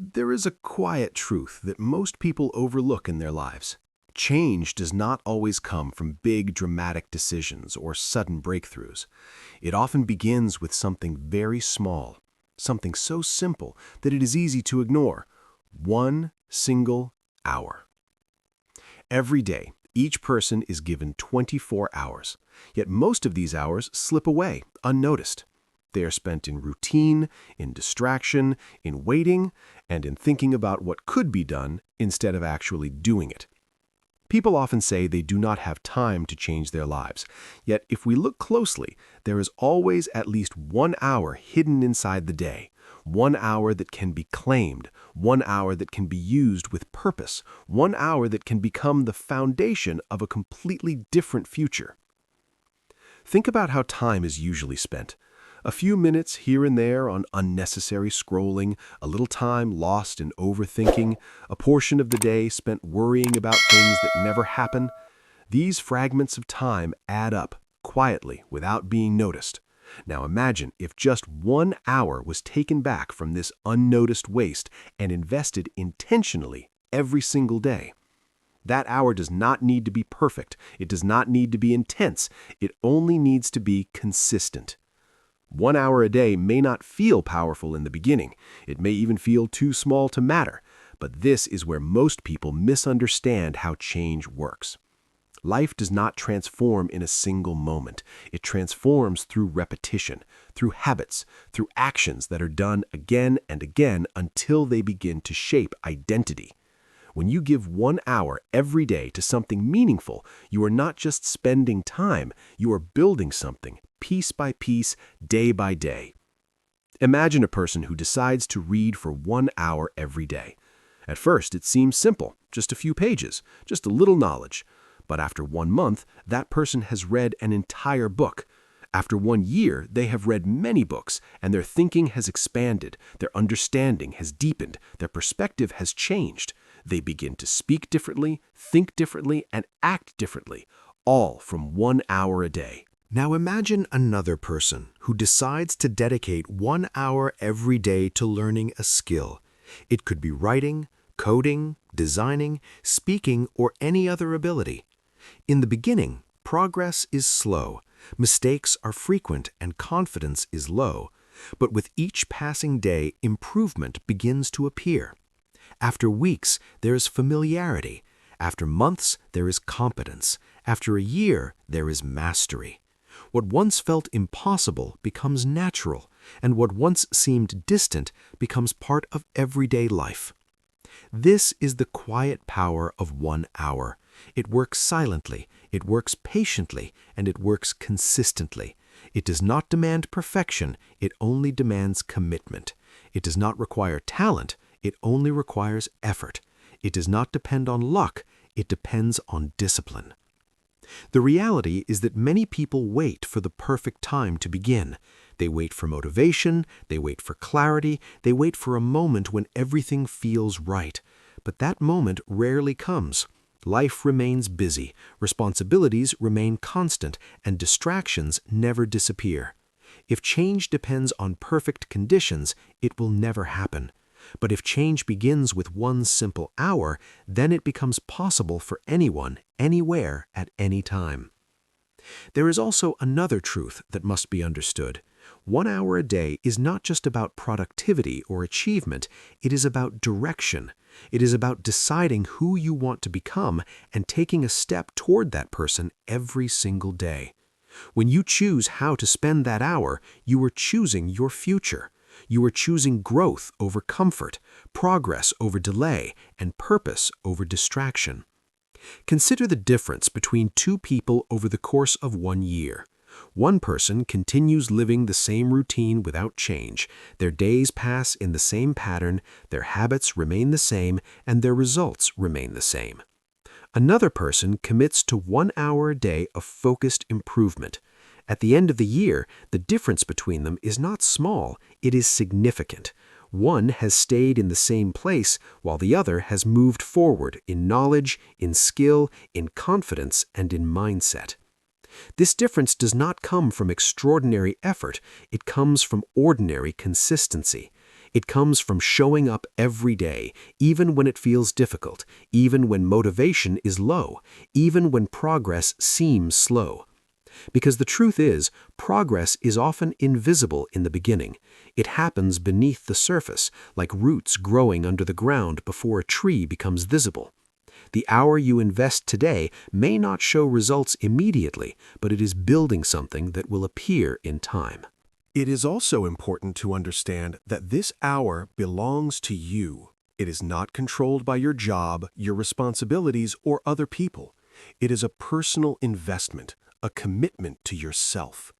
There is a quiet truth that most people overlook in their lives. Change does not always come from big, dramatic decisions or sudden breakthroughs. It often begins with something very small, something so simple that it is easy to ignore. One single hour. Every day, each person is given 24 hours, yet most of these hours slip away unnoticed. They are spent in routine, in distraction, in waiting, and in thinking about what could be done instead of actually doing it. People often say they do not have time to change their lives, yet if we look closely, there is always at least 1 hour hidden inside the day, 1 hour that can be claimed, 1 hour that can be used with purpose, 1 hour that can become the foundation of a completely different future. Think about how time is usually spent. A few minutes here and there on unnecessary scrolling, a little time lost in overthinking, a portion of the day spent worrying about things that never happen. These fragments of time add up, quietly, without being noticed. Now imagine if just 1 hour was taken back from this unnoticed waste and invested intentionally every single day. That hour does not need to be perfect. It does not need to be intense. It only needs to be consistent. 1 hour a day may not feel powerful in the beginning. It may even feel too small to matter. But this is where most people misunderstand how change works. Life does not transform in a single moment. It transforms through repetition, through habits, through actions that are done again and again until they begin to shape identity. When you give 1 hour every day to something meaningful, you are not just spending time, you are building something, piece by piece, day by day. Imagine a person who decides to read for 1 hour every day. At first, it seems simple, just a few pages, just a little knowledge. But after 1 month, that person has read an entire book. After 1 year, they have read many books, and their thinking has expanded, their understanding has deepened, their perspective has changed. They begin to speak differently, think differently, and act differently, all from 1 hour a day. Now imagine another person who decides to dedicate 1 hour every day to learning a skill. It could be writing, coding, designing, speaking, or any other ability. In the beginning, progress is slow, mistakes are frequent, and confidence is low. But with each passing day, improvement begins to appear. After weeks, there is familiarity. After months, there is competence. After a year, there is mastery. What once felt impossible becomes natural, and what once seemed distant becomes part of everyday life. This is the quiet power of 1 hour. It works silently, it works patiently, and it works consistently. It does not demand perfection, it only demands commitment. It does not require talent, it only requires effort. It does not depend on luck, it depends on discipline. The reality is that many people wait for the perfect time to begin. They wait for motivation, they wait for clarity, they wait for a moment when everything feels right. But that moment rarely comes. Life remains busy, responsibilities remain constant, and distractions never disappear. If change depends on perfect conditions, it will never happen. But if change begins with 1 simple hour, then it becomes possible for anyone, anywhere, at any time. There is also another truth that must be understood. 1 hour a day is not just about productivity or achievement, it is about direction. It is about deciding who you want to become and taking a step toward that person every single day. When you choose how to spend that hour, you are choosing your future. You are choosing growth over comfort, progress over delay, and purpose over distraction. Consider the difference between two people over the course of 1 year. One person continues living the same routine without change. Their days pass in the same pattern, their habits remain the same, and their results remain the same. Another person commits to 1 hour a day of focused improvement. At the end of the year, the difference between them is not small, it is significant. One has stayed in the same place, while the other has moved forward in knowledge, in skill, in confidence, and in mindset. This difference does not come from extraordinary effort, it comes from ordinary consistency. It comes from showing up every day, even when it feels difficult, even when motivation is low, even when progress seems slow. Because the truth is, progress is often invisible in the beginning. It happens beneath the surface, like roots growing under the ground before a tree becomes visible. The hour you invest today may not show results immediately, but it is building something that will appear in time. It is also important to understand that this hour belongs to you. It is not controlled by your job, your responsibilities, or other people. It is a personal investment, a commitment to yourself.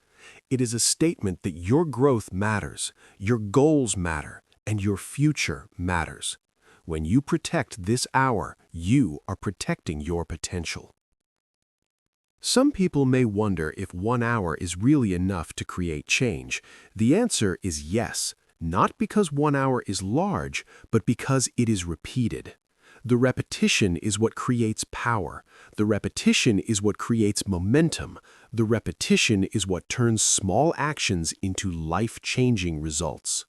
It is a statement that your growth matters, your goals matter, and your future matters. When you protect this hour, you are protecting your potential. Some people may wonder if 1 hour is really enough to create change. The answer is yes, not because 1 hour is large, but because it is repeated. The repetition is what creates power. The repetition is what creates momentum. The repetition is what turns small actions into life-changing results.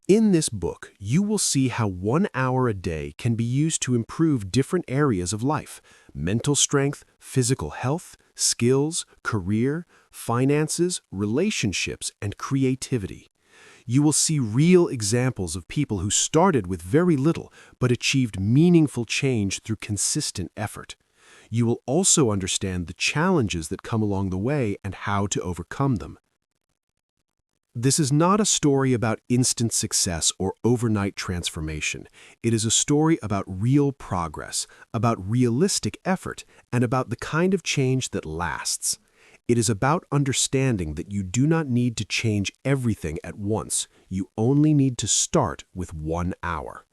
In this book, you will see how 1 hour a day can be used to improve different areas of life: mental strength, physical health, skills, career, finances, relationships, and creativity. You will see real examples of people who started with very little but achieved meaningful change through consistent effort. You will also understand the challenges that come along the way and how to overcome them. This is not a story about instant success or overnight transformation. It is a story about real progress, about realistic effort, and about the kind of change that lasts. It is about understanding that you do not need to change everything at once. You only need to start with 1 hour.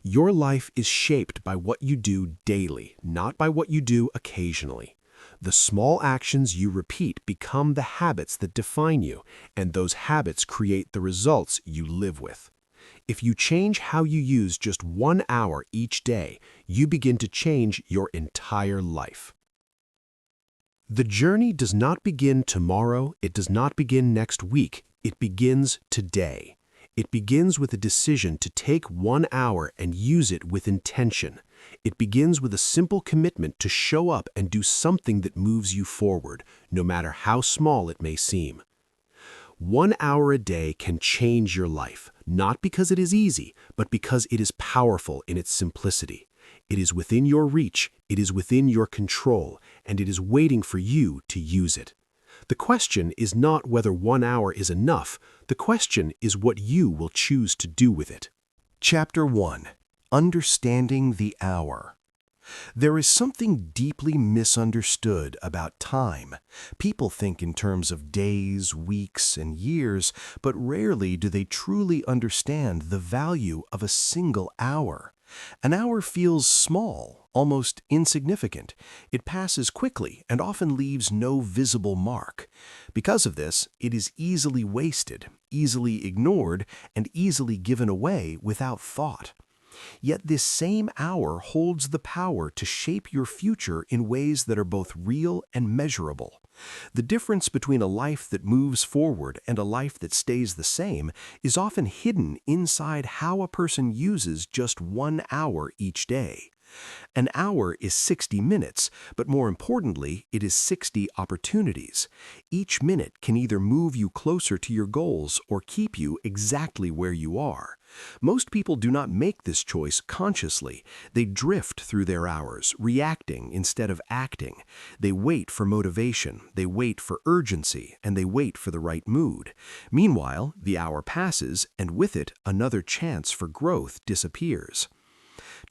Your life is shaped by what you do daily, not by what you do occasionally. The small actions you repeat become the habits that define you, and those habits create the results you live with. If you change how you use just 1 hour each day, you begin to change your entire life. The journey does not begin tomorrow, it does not begin next week, it begins today. It begins with a decision to take 1 hour and use it with intention. It begins with a simple commitment to show up and do something that moves you forward, no matter how small it may seem. 1 hour a day can change your life, not because it is easy, but because it is powerful in its simplicity. It is within your reach, it is within your control, and it is waiting for you to use it. The question is not whether 1 hour is enough, the question is what you will choose to do with it. Chapter 1. Understanding the Hour. There is something deeply misunderstood about time. People think in terms of days, weeks, and years, but rarely do they truly understand the value of a single hour. An hour feels small, almost insignificant. It passes quickly and often leaves no visible mark. Because of this, it is easily wasted, easily ignored, and easily given away without thought. Yet this same hour holds the power to shape your future in ways that are both real and measurable. The difference between a life that moves forward and a life that stays the same is often hidden inside how a person uses just 1 hour each day. An hour is 60 minutes, but more importantly, it is 60 opportunities. Each minute can either move you closer to your goals or keep you exactly where you are. Most people do not make this choice consciously. They drift through their hours, reacting instead of acting. They wait for motivation, they wait for urgency, and they wait for the right mood. Meanwhile, the hour passes, and with it, another chance for growth disappears.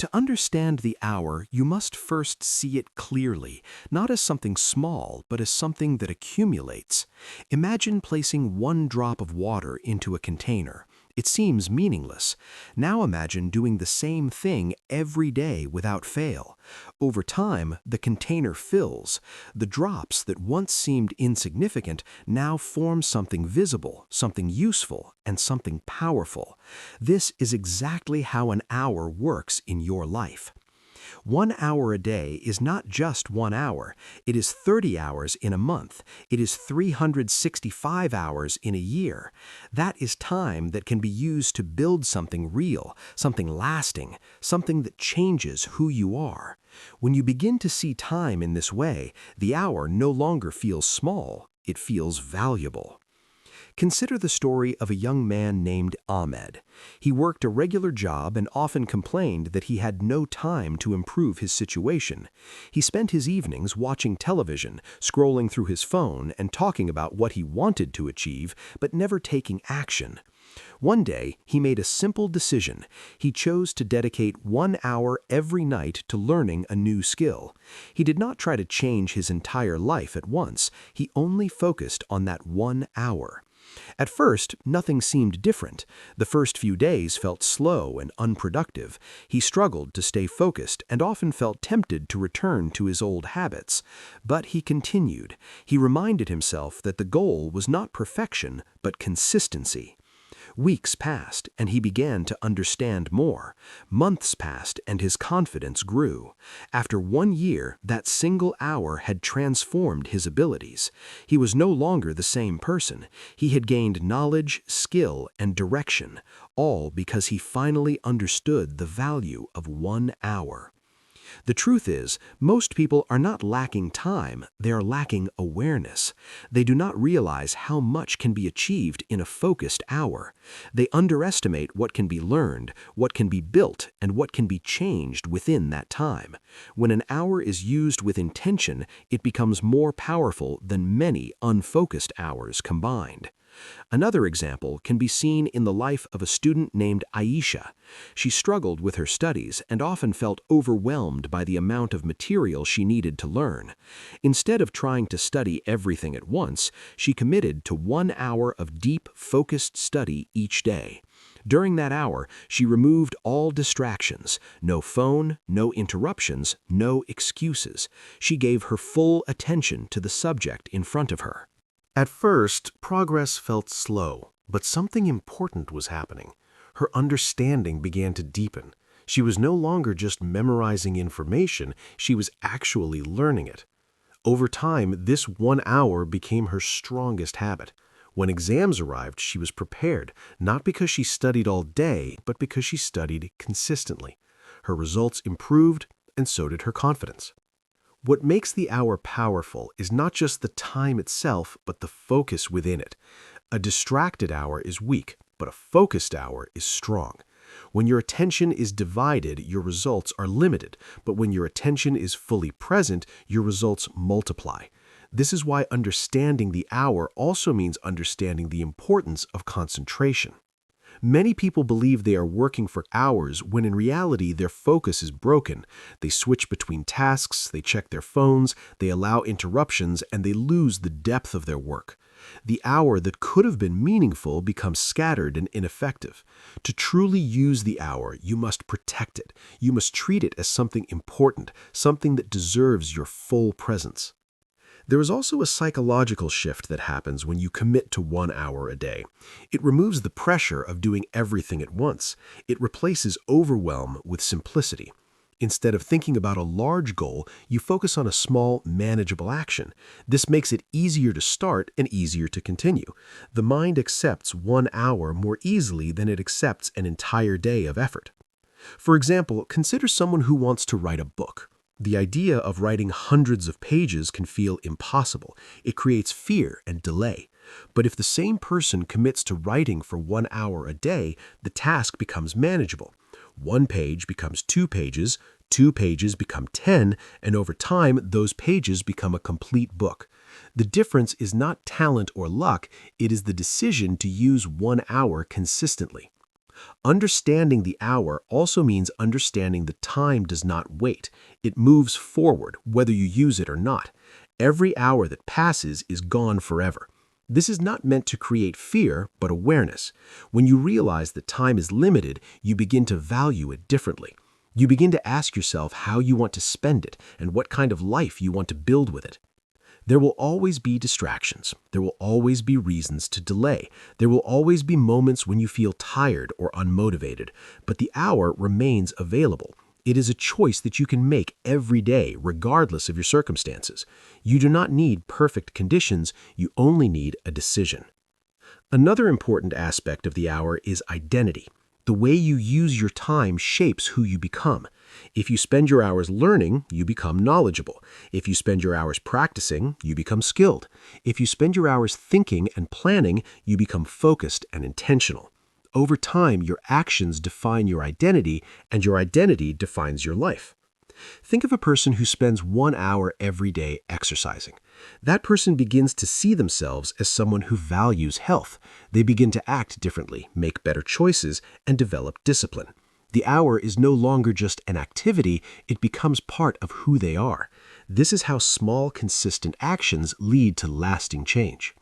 To understand the hour, you must first see it clearly, not as something small, but as something that accumulates. Imagine placing 1 drop of water into a container. It seems meaningless. Now imagine doing the same thing every day without fail. Over time, the container fills. The drops that once seemed insignificant now form something visible, something useful, and something powerful. This is exactly how an hour works in your life. 1 hour a day is not just 1 hour, it is 30 hours in a month, it is 365 hours in a year. That is time that can be used to build something real, something lasting, something that changes who you are. When you begin to see time in this way, the hour no longer feels small, it feels valuable. Consider the story of a young man named Ahmed. He worked a regular job and often complained that he had no time to improve his situation. He spent his evenings watching television, scrolling through his phone, and talking about what he wanted to achieve, but never taking action. One day, he made a simple decision. He chose to dedicate 1 hour every night to learning a new skill. He did not try to change his entire life at once. He only focused on that 1 hour. At first, nothing seemed different. The first few days felt slow and unproductive. He struggled to stay focused and often felt tempted to return to his old habits. But he continued. He reminded himself that the goal was not perfection, but consistency. Weeks passed, and he began to understand more. Months passed, and his confidence grew. After 1 year, that single hour had transformed his abilities. He was no longer the same person. He had gained knowledge, skill, and direction, all because he finally understood the value of 1 hour. The truth is, most people are not lacking time, they are lacking awareness. They do not realize how much can be achieved in a focused hour. They underestimate what can be learned, what can be built, and what can be changed within that time. When an hour is used with intention, it becomes more powerful than many unfocused hours combined. Another example can be seen in the life of a student named Aisha. She struggled with her studies and often felt overwhelmed by the amount of material she needed to learn. Instead of trying to study everything at once, she committed to 1 hour of deep, focused study each day. During that hour, she removed all distractions, no phone, no interruptions, no excuses. She gave her full attention to the subject in front of her. At first, progress felt slow, but something important was happening. Her understanding began to deepen. She was no longer just memorizing information, she was actually learning it. Over time, this 1 hour became her strongest habit. When exams arrived, she was prepared, not because she studied all day, but because she studied consistently. Her results improved, and so did her confidence. What makes the hour powerful is not just the time itself, but the focus within it. A distracted hour is weak, but a focused hour is strong. When your attention is divided, your results are limited, but when your attention is fully present, your results multiply. This is why understanding the hour also means understanding the importance of concentration. Many people believe they are working for hours when in reality their focus is broken. They switch between tasks, they check their phones, they allow interruptions, and they lose the depth of their work. The hour that could have been meaningful becomes scattered and ineffective. To truly use the hour, you must protect it. You must treat it as something important, something that deserves your full presence. There is also a psychological shift that happens when you commit to 1 hour a day. It removes the pressure of doing everything at once. It replaces overwhelm with simplicity. Instead of thinking about a large goal, you focus on a small, manageable action. This makes it easier to start and easier to continue. The mind accepts 1 hour more easily than it accepts an entire day of effort. For example, consider someone who wants to write a book. The idea of writing hundreds of pages can feel impossible. It creates fear and delay. But if the same person commits to writing for 1 hour a day, the task becomes manageable. 1 page becomes 2 pages, 2 pages become 10, and over time, those pages become a complete book. The difference is not talent or luck, it is the decision to use 1 hour consistently. Understanding the hour also means understanding the time does not wait. It moves forward, whether you use it or not. Every hour that passes is gone forever. This is not meant to create fear, but awareness. When you realize that time is limited, you begin to value it differently. You begin to ask yourself how you want to spend it and what kind of life you want to build with it. There will always be distractions. There will always be reasons to delay. There will always be moments when you feel tired or unmotivated, but the hour remains available. It is a choice that you can make every day, regardless of your circumstances. You do not need perfect conditions, you only need a decision. Another important aspect of the hour is identity. The way you use your time shapes who you become. If you spend your hours learning, you become knowledgeable. If you spend your hours practicing, you become skilled. If you spend your hours thinking and planning, you become focused and intentional. Over time, your actions define your identity, and your identity defines your life. Think of a person who spends 1 hour every day exercising. That person begins to see themselves as someone who values health. They begin to act differently, make better choices, and develop discipline. The hour is no longer just an activity, it becomes part of who they are. This is how small, consistent actions lead to lasting change.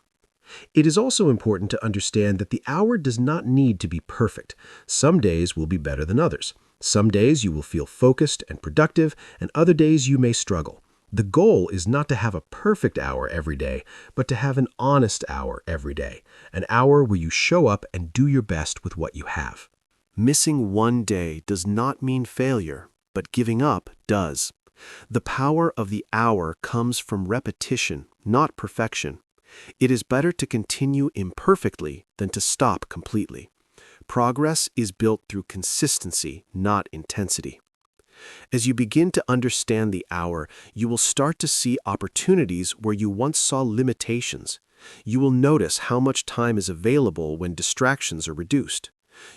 It is also important to understand that the hour does not need to be perfect. Some days will be better than others. Some days you will feel focused and productive, and other days you may struggle. The goal is not to have a perfect hour every day, but to have an honest hour every day, an hour where you show up and do your best with what you have. Missing one day does not mean failure, but giving up does. The power of the hour comes from repetition, not perfection. It is better to continue imperfectly than to stop completely. Progress is built through consistency, not intensity. As you begin to understand the hour, you will start to see opportunities where you once saw limitations. You will notice how much time is available when distractions are reduced.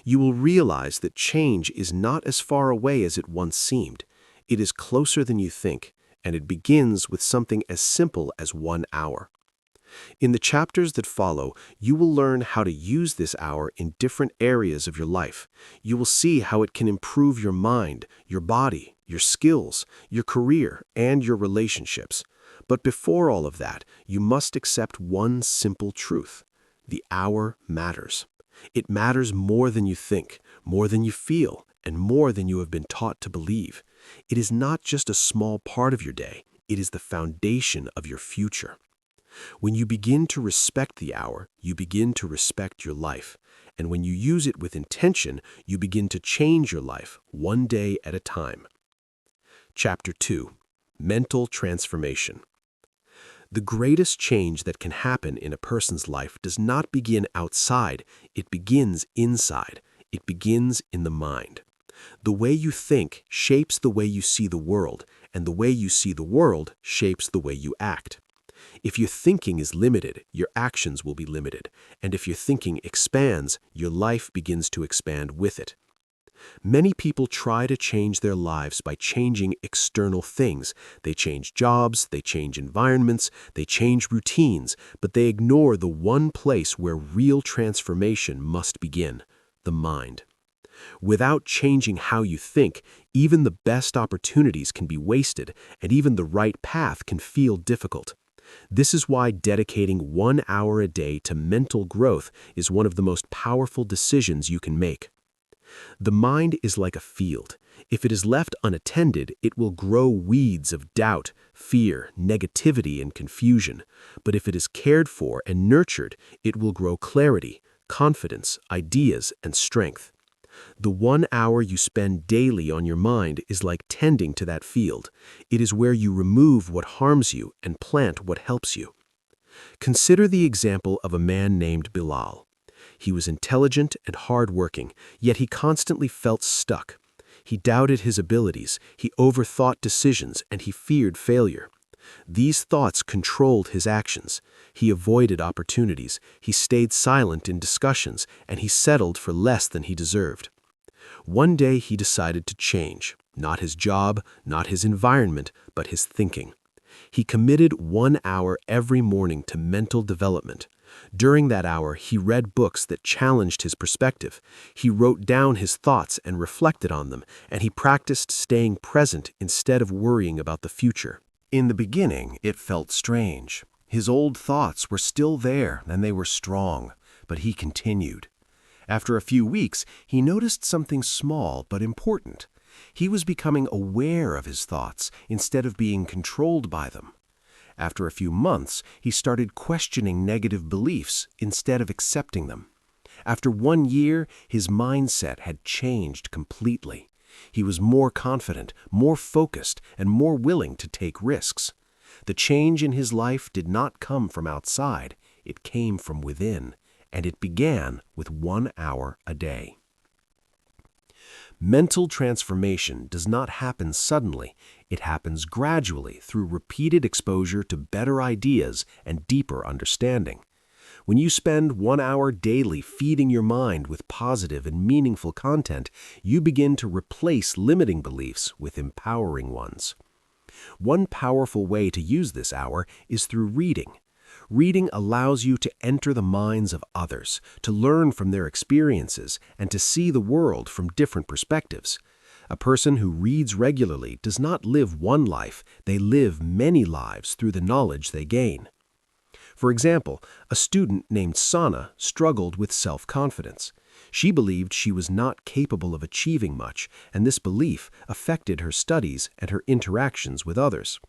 You will realize that change is not as far away as it once seemed. It is closer than you think, and it begins with something as simple as 1 hour. In the chapters that follow, you will learn how to use this hour in different areas of your life. You will see how it can improve your mind, your body, your skills, your career, and your relationships. But before all of that, you must accept one simple truth. The hour matters. It matters more than you think, more than you feel, and more than you have been taught to believe. It is not just a small part of your day, it is the foundation of your future. When you begin to respect the hour, you begin to respect your life. And when you use it with intention, you begin to change your life one day at a time. Chapter 2. Mental Transformation. The greatest change that can happen in a person's life does not begin outside, it begins inside. It begins in the mind. The way you think shapes the way you see the world, and the way you see the world shapes the way you act. If your thinking is limited, your actions will be limited, and if your thinking expands, your life begins to expand with it. Many people try to change their lives by changing external things. They change jobs, they change environments, they change routines, but they ignore the one place where real transformation must begin: the mind. Without changing how you think, even the best opportunities can be wasted, and even the right path can feel difficult. This is why dedicating 1 hour a day to mental growth is one of the most powerful decisions you can make. The mind is like a field. If it is left unattended, it will grow weeds of doubt, fear, negativity, and confusion. But if it is cared for and nurtured, it will grow clarity, confidence, ideas, and strength. The 1 hour you spend daily on your mind is like tending to that field. It is where you remove what harms you and plant what helps you. Consider the example of a man named Bilal. He was intelligent and hardworking, yet he constantly felt stuck. He doubted his abilities, he overthought decisions, and he feared failure. These thoughts controlled his actions. He avoided opportunities, he stayed silent in discussions, and he settled for less than he deserved. One day he decided to change, not his job, not his environment, but his thinking. He committed 1 hour every morning to mental development. During that hour, he read books that challenged his perspective. He wrote down his thoughts and reflected on them, and he practiced staying present instead of worrying about the future. In the beginning, it felt strange. His old thoughts were still there, and they were strong, but he continued. After a few weeks, he noticed something small but important. He was becoming aware of his thoughts instead of being controlled by them. After a few months, he started questioning negative beliefs instead of accepting them. After 1 year, his mindset had changed completely. He was more confident, more focused, and more willing to take risks. The change in his life did not come from outside, it came from within, and it began with 1 hour a day. Mental transformation does not happen suddenly. It happens gradually through repeated exposure to better ideas and deeper understanding. When you spend 1 hour daily feeding your mind with positive and meaningful content, you begin to replace limiting beliefs with empowering ones. One powerful way to use this hour is through reading. Reading allows you to enter the minds of others, to learn from their experiences, and to see the world from different perspectives. A person who reads regularly does not live one life, they live many lives through the knowledge they gain. For example, a student named Sana struggled with self-confidence. She believed she was not capable of achieving much, and this belief affected her studies and her interactions with others.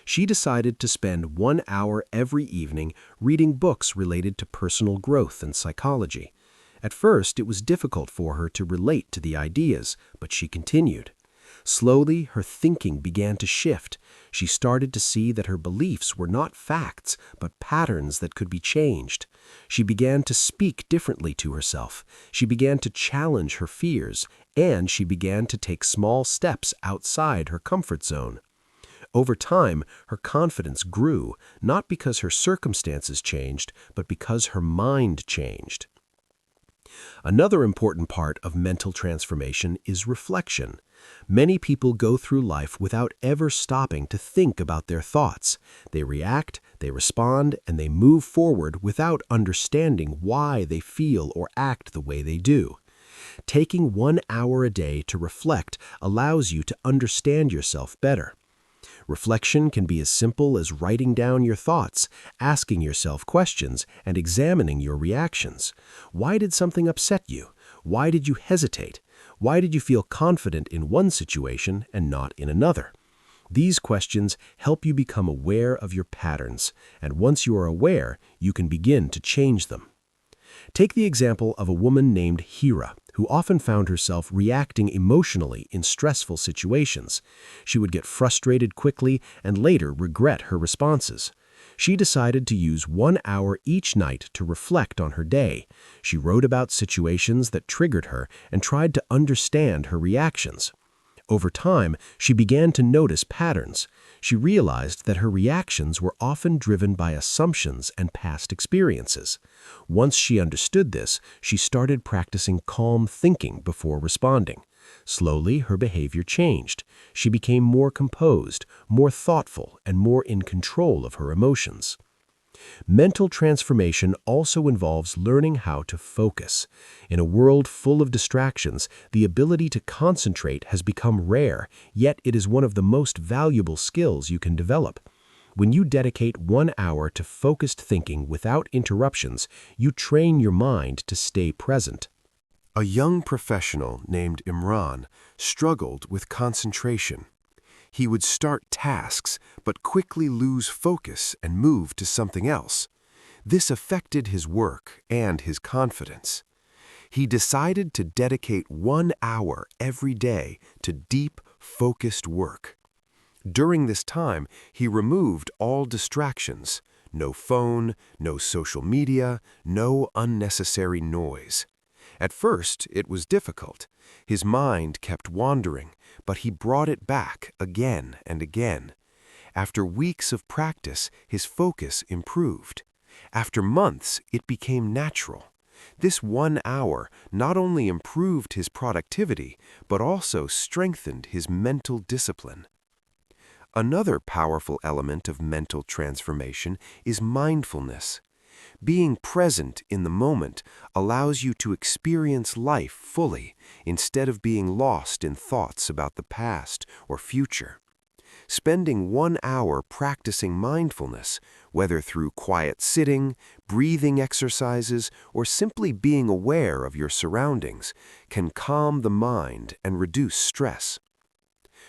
She decided to spend 1 hour every evening reading books related to personal growth and psychology. At first, it was difficult for her to relate to the ideas, but she continued. Slowly, her thinking began to shift. She started to see that her beliefs were not facts, but patterns that could be changed. She began to speak differently to herself. She began to challenge her fears, and she began to take small steps outside her comfort zone. Over time, her confidence grew, not because her circumstances changed, but because her mind changed. Another important part of mental transformation is reflection. Many people go through life without ever stopping to think about their thoughts. They react, they respond, and they move forward without understanding why they feel or act the way they do. Taking 1 hour a day to reflect allows you to understand yourself better. Reflection can be as simple as writing down your thoughts, asking yourself questions, and examining your reactions. Why did something upset you? Why did you hesitate? Why did you feel confident in one situation and not in another? These questions help you become aware of your patterns, and once you are aware, you can begin to change them. Take the example of a woman named Hira, who often found herself reacting emotionally in stressful situations. She would get frustrated quickly and later regret her responses. She decided to use 1 hour each night to reflect on her day. She wrote about situations that triggered her and tried to understand her reactions. Over time, she began to notice patterns. She realized that her reactions were often driven by assumptions and past experiences. Once she understood this, she started practicing calm thinking before responding. Slowly, her behavior changed. She became more composed, more thoughtful, and more in control of her emotions. Mental transformation also involves learning how to focus. In a world full of distractions, the ability to concentrate has become rare, yet it is one of the most valuable skills you can develop. When you dedicate 1 hour to focused thinking without interruptions, you train your mind to stay present. A young professional named Imran struggled with concentration. He would start tasks, but quickly lose focus and move to something else. This affected his work and his confidence. He decided to dedicate 1 hour every day to deep, focused work. During this time, he removed all distractions. No phone, no social media, no unnecessary noise. At first, it was difficult. His mind kept wandering, but he brought it back again and again. After weeks of practice, his focus improved. After months, it became natural. This 1 hour not only improved his productivity, but also strengthened his mental discipline. Another powerful element of mental transformation is mindfulness. Being present in the moment allows you to experience life fully instead of being lost in thoughts about the past or future. Spending 1 hour practicing mindfulness, whether through quiet sitting, breathing exercises, or simply being aware of your surroundings, can calm the mind and reduce stress.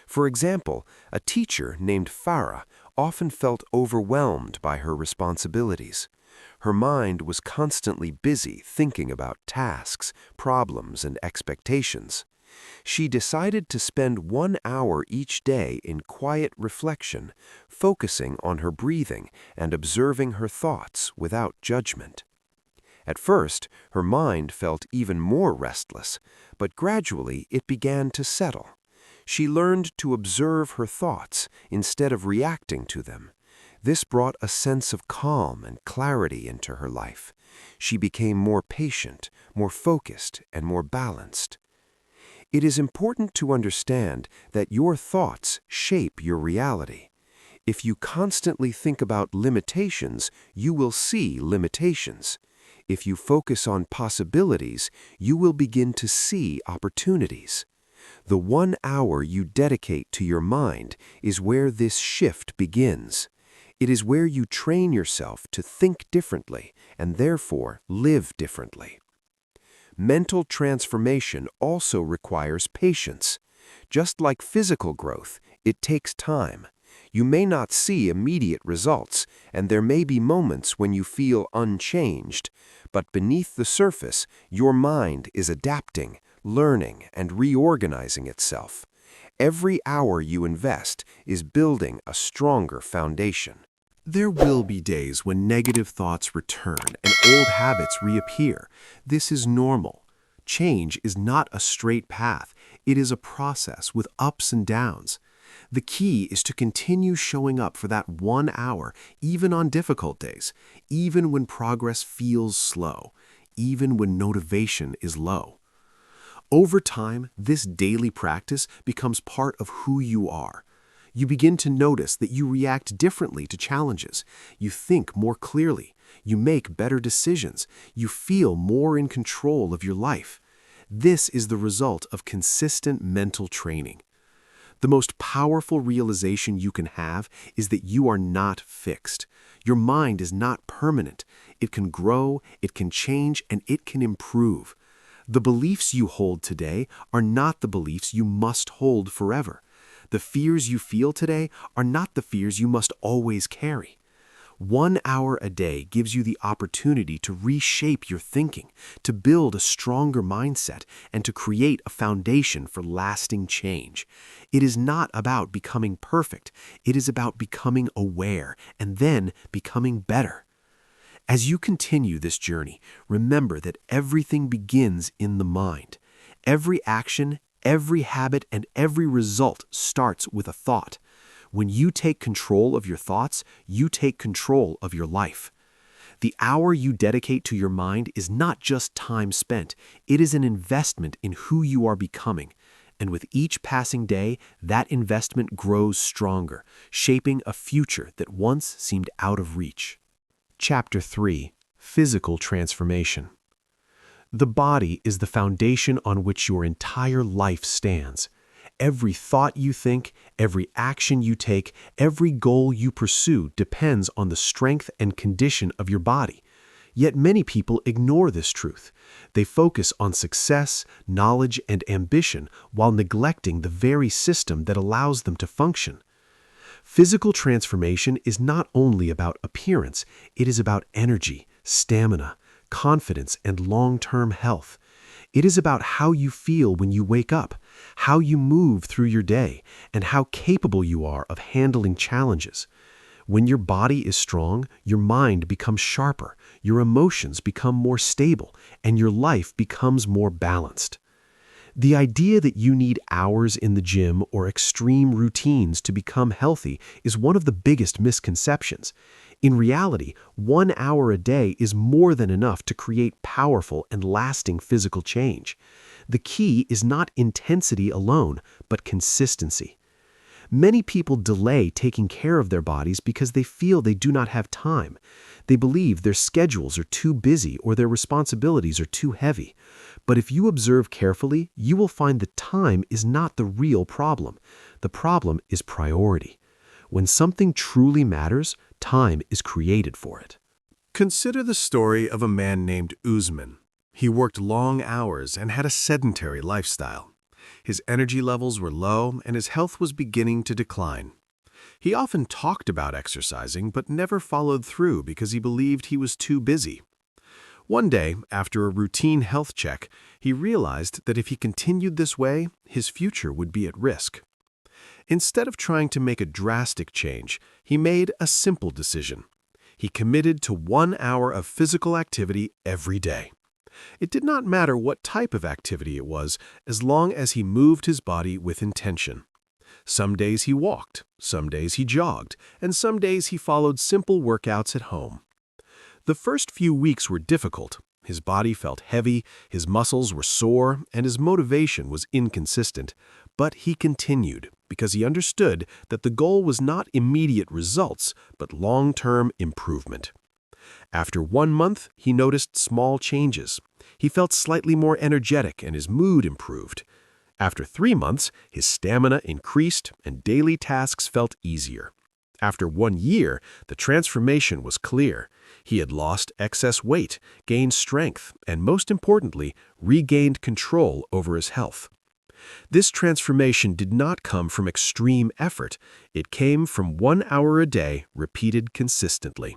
For example, a teacher named Farah often felt overwhelmed by her responsibilities. Her mind was constantly busy thinking about tasks, problems, and expectations. She decided to spend 1 hour each day in quiet reflection, focusing on her breathing and observing her thoughts without judgment. At first, her mind felt even more restless, but gradually it began to settle. She learned to observe her thoughts instead of reacting to them. This brought a sense of calm and clarity into her life. She became more patient, more focused, and more balanced. It is important to understand that your thoughts shape your reality. If you constantly think about limitations, you will see limitations. If you focus on possibilities, you will begin to see opportunities. The 1 hour you dedicate to your mind is where this shift begins. It is where you train yourself to think differently and therefore live differently. Mental transformation also requires patience. Just like physical growth, it takes time. You may not see immediate results, and there may be moments when you feel unchanged, but beneath the surface, your mind is adapting, learning, and reorganizing itself. Every hour you invest is building a stronger foundation. There will be days when negative thoughts return and old habits reappear. This is normal. Change is not a straight path. It is a process with ups and downs. The key is to continue showing up for that 1 hour, even on difficult days, even when progress feels slow, even when motivation is low. Over time, this daily practice becomes part of who you are. You begin to notice that you react differently to challenges. You think more clearly. You make better decisions. You feel more in control of your life. This is the result of consistent mental training. The most powerful realization you can have is that you are not fixed. Your mind is not permanent. It can grow, it can change, and it can improve. The beliefs you hold today are not the beliefs you must hold forever. The fears you feel today are not the fears you must always carry. 1 hour a day gives you the opportunity to reshape your thinking, to build a stronger mindset, and to create a foundation for lasting change. It is not about becoming perfect. It is about becoming aware and then becoming better. As you continue this journey, remember that everything begins in the mind. Every action, every habit, and every result starts with a thought. When you take control of your thoughts, you take control of your life. The hour you dedicate to your mind is not just time spent. It is an investment in who you are becoming. And with each passing day, that investment grows stronger, shaping a future that once seemed out of reach. Chapter 3: Physical Transformation. The body is the foundation on which your entire life stands. Every thought you think, every action you take, every goal you pursue depends on the strength and condition of your body. Yet many people ignore this truth. They focus on success, knowledge, and ambition while neglecting the very system that allows them to function. Physical transformation is not only about appearance, it is about energy, stamina, confidence, and long-term health. It is about how you feel when you wake up, how you move through your day, and how capable you are of handling challenges. When your body is strong, your mind becomes sharper, your emotions become more stable, and your life becomes more balanced. The idea that you need hours in the gym or extreme routines to become healthy is one of the biggest misconceptions. In reality, 1 hour a day is more than enough to create powerful and lasting physical change. The key is not intensity alone, but consistency. Many people delay taking care of their bodies because they feel they do not have time. They believe their schedules are too busy or their responsibilities are too heavy. But if you observe carefully, you will find that time is not the real problem. The problem is priority. When something truly matters, time is created for it. Consider the story of a man named Usman. He worked long hours and had a sedentary lifestyle. His energy levels were low and his health was beginning to decline. He often talked about exercising but never followed through because he believed he was too busy. One day, after a routine health check, he realized that if he continued this way, his future would be at risk. Instead of trying to make a drastic change, he made a simple decision. He committed to 1 hour of physical activity every day. It did not matter what type of activity it was, as long as he moved his body with intention. Some days he walked, some days he jogged, and some days he followed simple workouts at home. The first few weeks were difficult. His body felt heavy, his muscles were sore, and his motivation was inconsistent. But he continued because he understood that the goal was not immediate results, but long-term improvement. After 1 month, he noticed small changes. He felt slightly more energetic and his mood improved. After 3 months, his stamina increased and daily tasks felt easier. After 1 year, the transformation was clear. He had lost excess weight, gained strength, and most importantly, regained control over his health. This transformation did not come from extreme effort. It came from 1 hour a day, repeated consistently.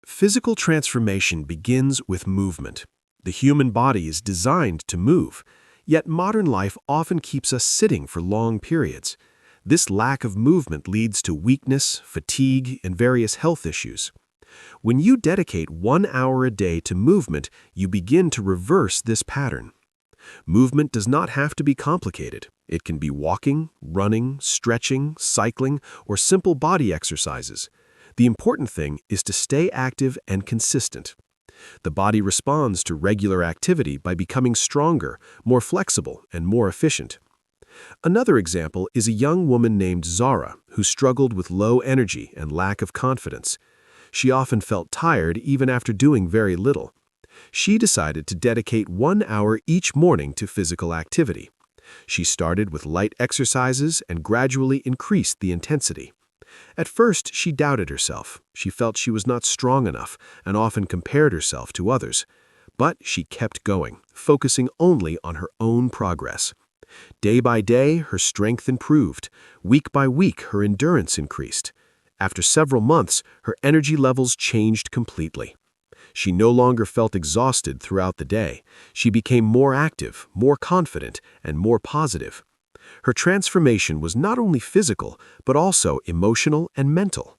Physical transformation begins with movement. The human body is designed to move, yet modern life often keeps us sitting for long periods. This lack of movement leads to weakness, fatigue, and various health issues. When you dedicate 1 hour a day to movement, you begin to reverse this pattern. Movement does not have to be complicated. It can be walking, running, stretching, cycling, or simple body exercises. The important thing is to stay active and consistent. The body responds to regular activity by becoming stronger, more flexible, and more efficient. Another example is a young woman named Zara who struggled with low energy and lack of confidence. She often felt tired even after doing very little. She decided to dedicate 1 hour each morning to physical activity. She started with light exercises and gradually increased the intensity. At first, she doubted herself. She felt she was not strong enough and often compared herself to others. But she kept going, focusing only on her own progress. Day by day, her strength improved. Week by week, her endurance increased. After several months, her energy levels changed completely. She no longer felt exhausted throughout the day. She became more active, more confident, and more positive. Her transformation was not only physical, but also emotional and mental.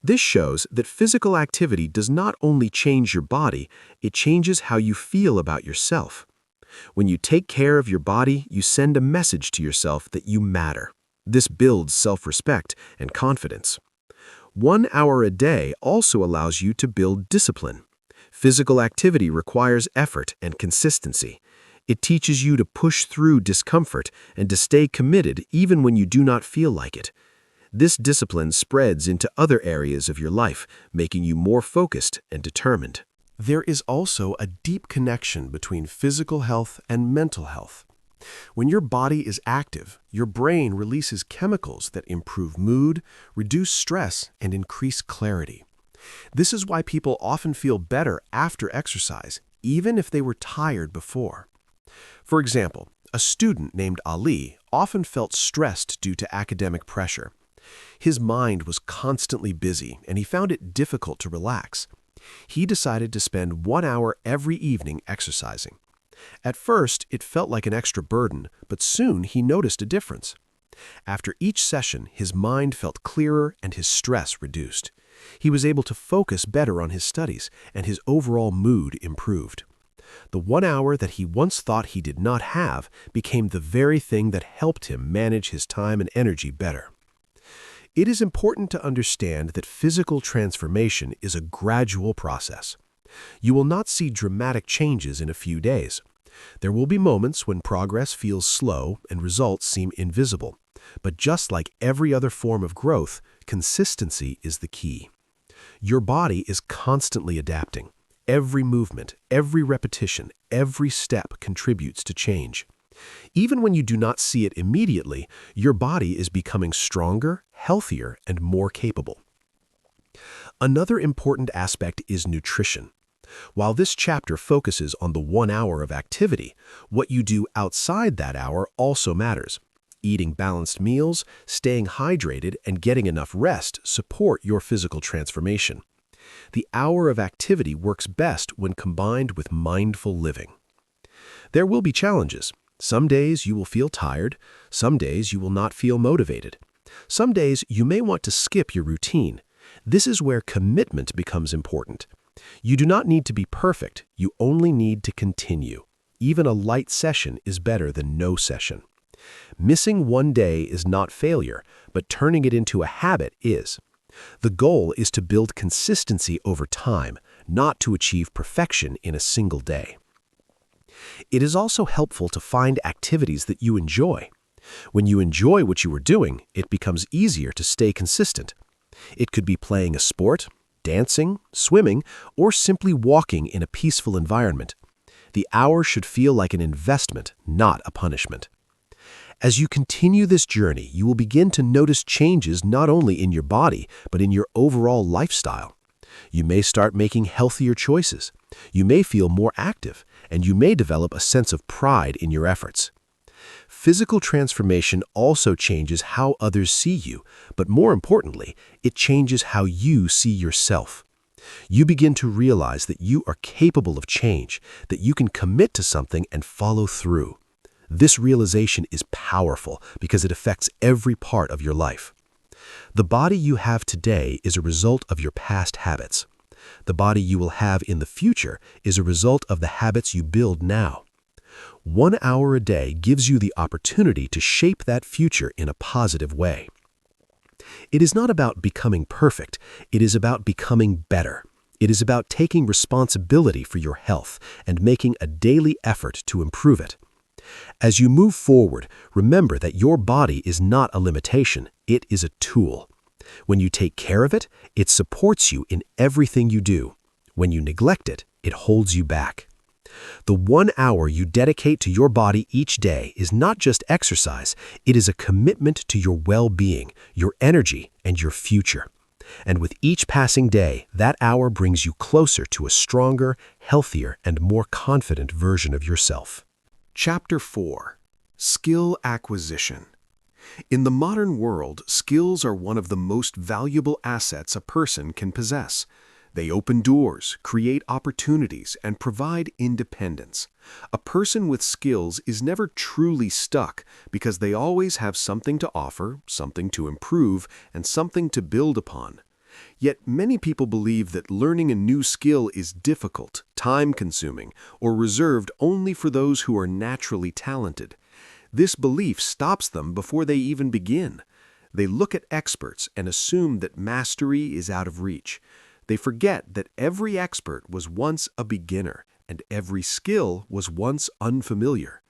This shows that physical activity does not only change your body, it changes how you feel about yourself. When you take care of your body, you send a message to yourself that you matter. This builds self-respect and confidence. 1 hour a day also allows you to build discipline. Physical activity requires effort and consistency. It teaches you to push through discomfort and to stay committed even when you do not feel like it. This discipline spreads into other areas of your life, making you more focused and determined. There is also a deep connection between physical health and mental health. When your body is active, your brain releases chemicals that improve mood, reduce stress, and increase clarity. This is why people often feel better after exercise, even if they were tired before. For example, a student named Ali often felt stressed due to academic pressure. His mind was constantly busy, and he found it difficult to relax. He decided to spend 1 hour every evening exercising. At first, it felt like an extra burden, but soon he noticed a difference. After each session, his mind felt clearer and his stress reduced. He was able to focus better on his studies, and his overall mood improved. The 1 hour that he once thought he did not have became the very thing that helped him manage his time and energy better. It is important to understand that physical transformation is a gradual process. You will not see dramatic changes in a few days. There will be moments when progress feels slow and results seem invisible. But just like every other form of growth, consistency is the key. Your body is constantly adapting. Every movement, every repetition, every step contributes to change. Even when you do not see it immediately, your body is becoming stronger, healthier, and more capable. Another important aspect is nutrition. While this chapter focuses on the 1 hour of activity, what you do outside that hour also matters. Eating balanced meals, staying hydrated, and getting enough rest support your physical transformation. The hour of activity works best when combined with mindful living. There will be challenges. Some days you will feel tired, some days you will not feel motivated. Some days you may want to skip your routine. This is where commitment becomes important. You do not need to be perfect, you only need to continue. Even a light session is better than no session. Missing one day is not failure, but turning it into a habit is. The goal is to build consistency over time, not to achieve perfection in a single day. It is also helpful to find activities that you enjoy. When you enjoy what you are doing, it becomes easier to stay consistent. It could be playing a sport, dancing, swimming, or simply walking in a peaceful environment. The hour should feel like an investment, not a punishment. As you continue this journey, you will begin to notice changes not only in your body, but in your overall lifestyle. You may start making healthier choices. You may feel more active, and you may develop a sense of pride in your efforts. Physical transformation also changes how others see you, but more importantly, it changes how you see yourself. You begin to realize that you are capable of change, that you can commit to something and follow through. This realization is powerful because it affects every part of your life. The body you have today is a result of your past habits. The body you will have in the future is a result of the habits you build now. 1 hour a day gives you the opportunity to shape that future in a positive way. It is not about becoming perfect, it is about becoming better. It is about taking responsibility for your health and making a daily effort to improve it. As you move forward, remember that your body is not a limitation, it is a tool. When you take care of it, it supports you in everything you do. When you neglect it, it holds you back. The 1 hour you dedicate to your body each day is not just exercise, it is a commitment to your well-being, your energy, and your future. And with each passing day, that hour brings you closer to a stronger, healthier, and more confident version of yourself. Chapter 4. Skill Acquisition. In the modern world, skills are one of the most valuable assets a person can possess. They open doors, create opportunities, and provide independence. A person with skills is never truly stuck because they always have something to offer, something to improve, and something to build upon. Yet many people believe that learning a new skill is difficult, time-consuming, or reserved only for those who are naturally talented. This belief stops them before they even begin. They look at experts and assume that mastery is out of reach. They forget that every expert was once a beginner, and every skill was once unfamiliar.